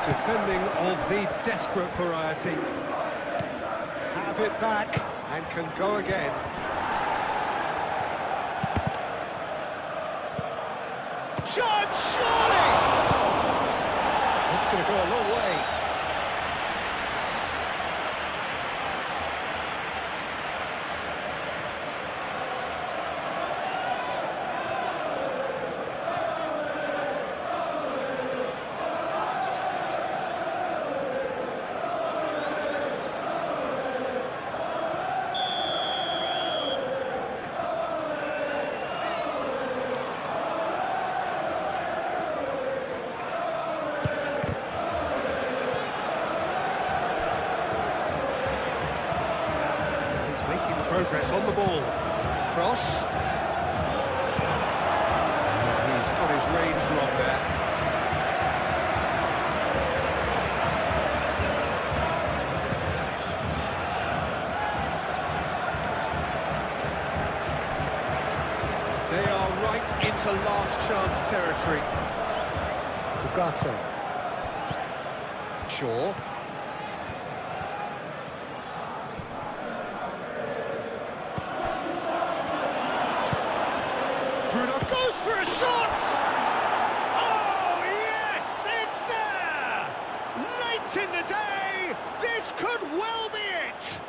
[SPEAKER 1] Defending of the desperate variety. Have it back and can go again. Shot, surely! That's going to go a long way. Progress on the ball. Cross. He's got his range wrong there. right into last chance territory.
[SPEAKER 3] Bournemouth.
[SPEAKER 1] Shaw. Bruno goes for a shot! Oh, yes, it's there! Late in the day, this could well be it!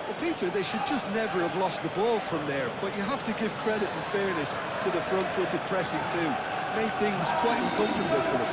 [SPEAKER 2] Well, Peter, they should just never have lost the ball from there, but you have to give credit and fairness to the front-footed pressing too. Made things quite uncomfortable for them.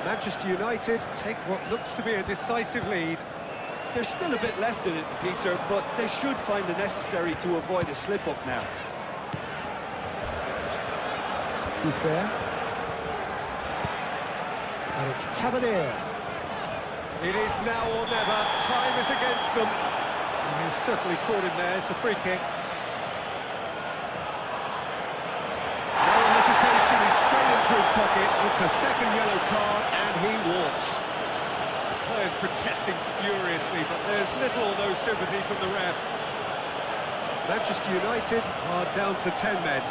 [SPEAKER 1] Manchester United take what looks to be a decisive lead.
[SPEAKER 2] There's still a bit left in it, Peter, but they should find the necessary to avoid a slip-up now.
[SPEAKER 3] Fair. And it's Tavernier.
[SPEAKER 1] It is now or never. Time is against them. And he's certainly caught him there. It's a free kick. No hesitation. He's straight into his pocket. It's a second yellow card, and he walks. The players protesting furiously, but there's little or no sympathy from the ref. Manchester United are down to 10 men.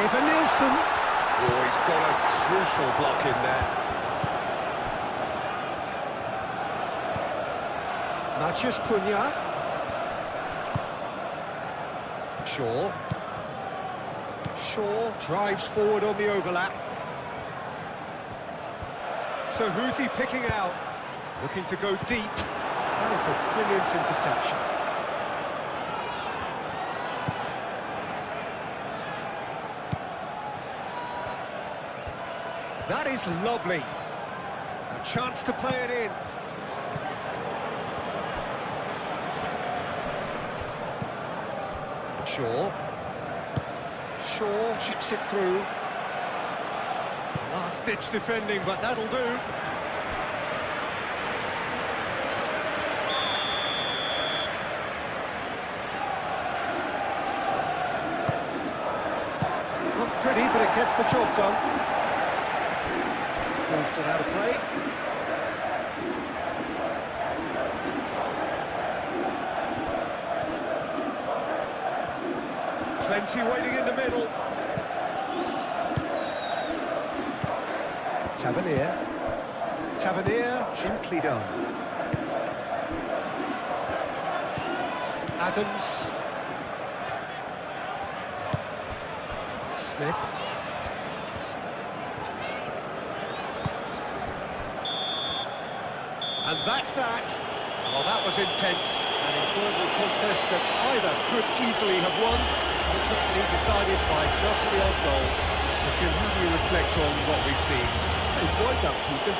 [SPEAKER 1] Evan Nielsen. Oh, he's got a crucial block in there.
[SPEAKER 3] Matheus Cunha. Shaw drives forward on the overlap.
[SPEAKER 1] So who's he picking out? Looking to go deep.
[SPEAKER 3] That is a brilliant interception.
[SPEAKER 1] That is lovely. A chance to play it in. Shaw chips it through. Last-ditch defending, but that'll do.
[SPEAKER 3] Not pretty, but it gets the job done. Moved it out of play.
[SPEAKER 1] Plenty waiting in the middle.
[SPEAKER 3] Tavernier, gently done. Adams. Smith.
[SPEAKER 1] And that's that.
[SPEAKER 3] Well, that was intense. An enjoyable contest that either could easily have won, ultimately decided by just the odd goal.
[SPEAKER 1] So Jim, how do you reflect on what we've seen?
[SPEAKER 2] I enjoyed that, Peter.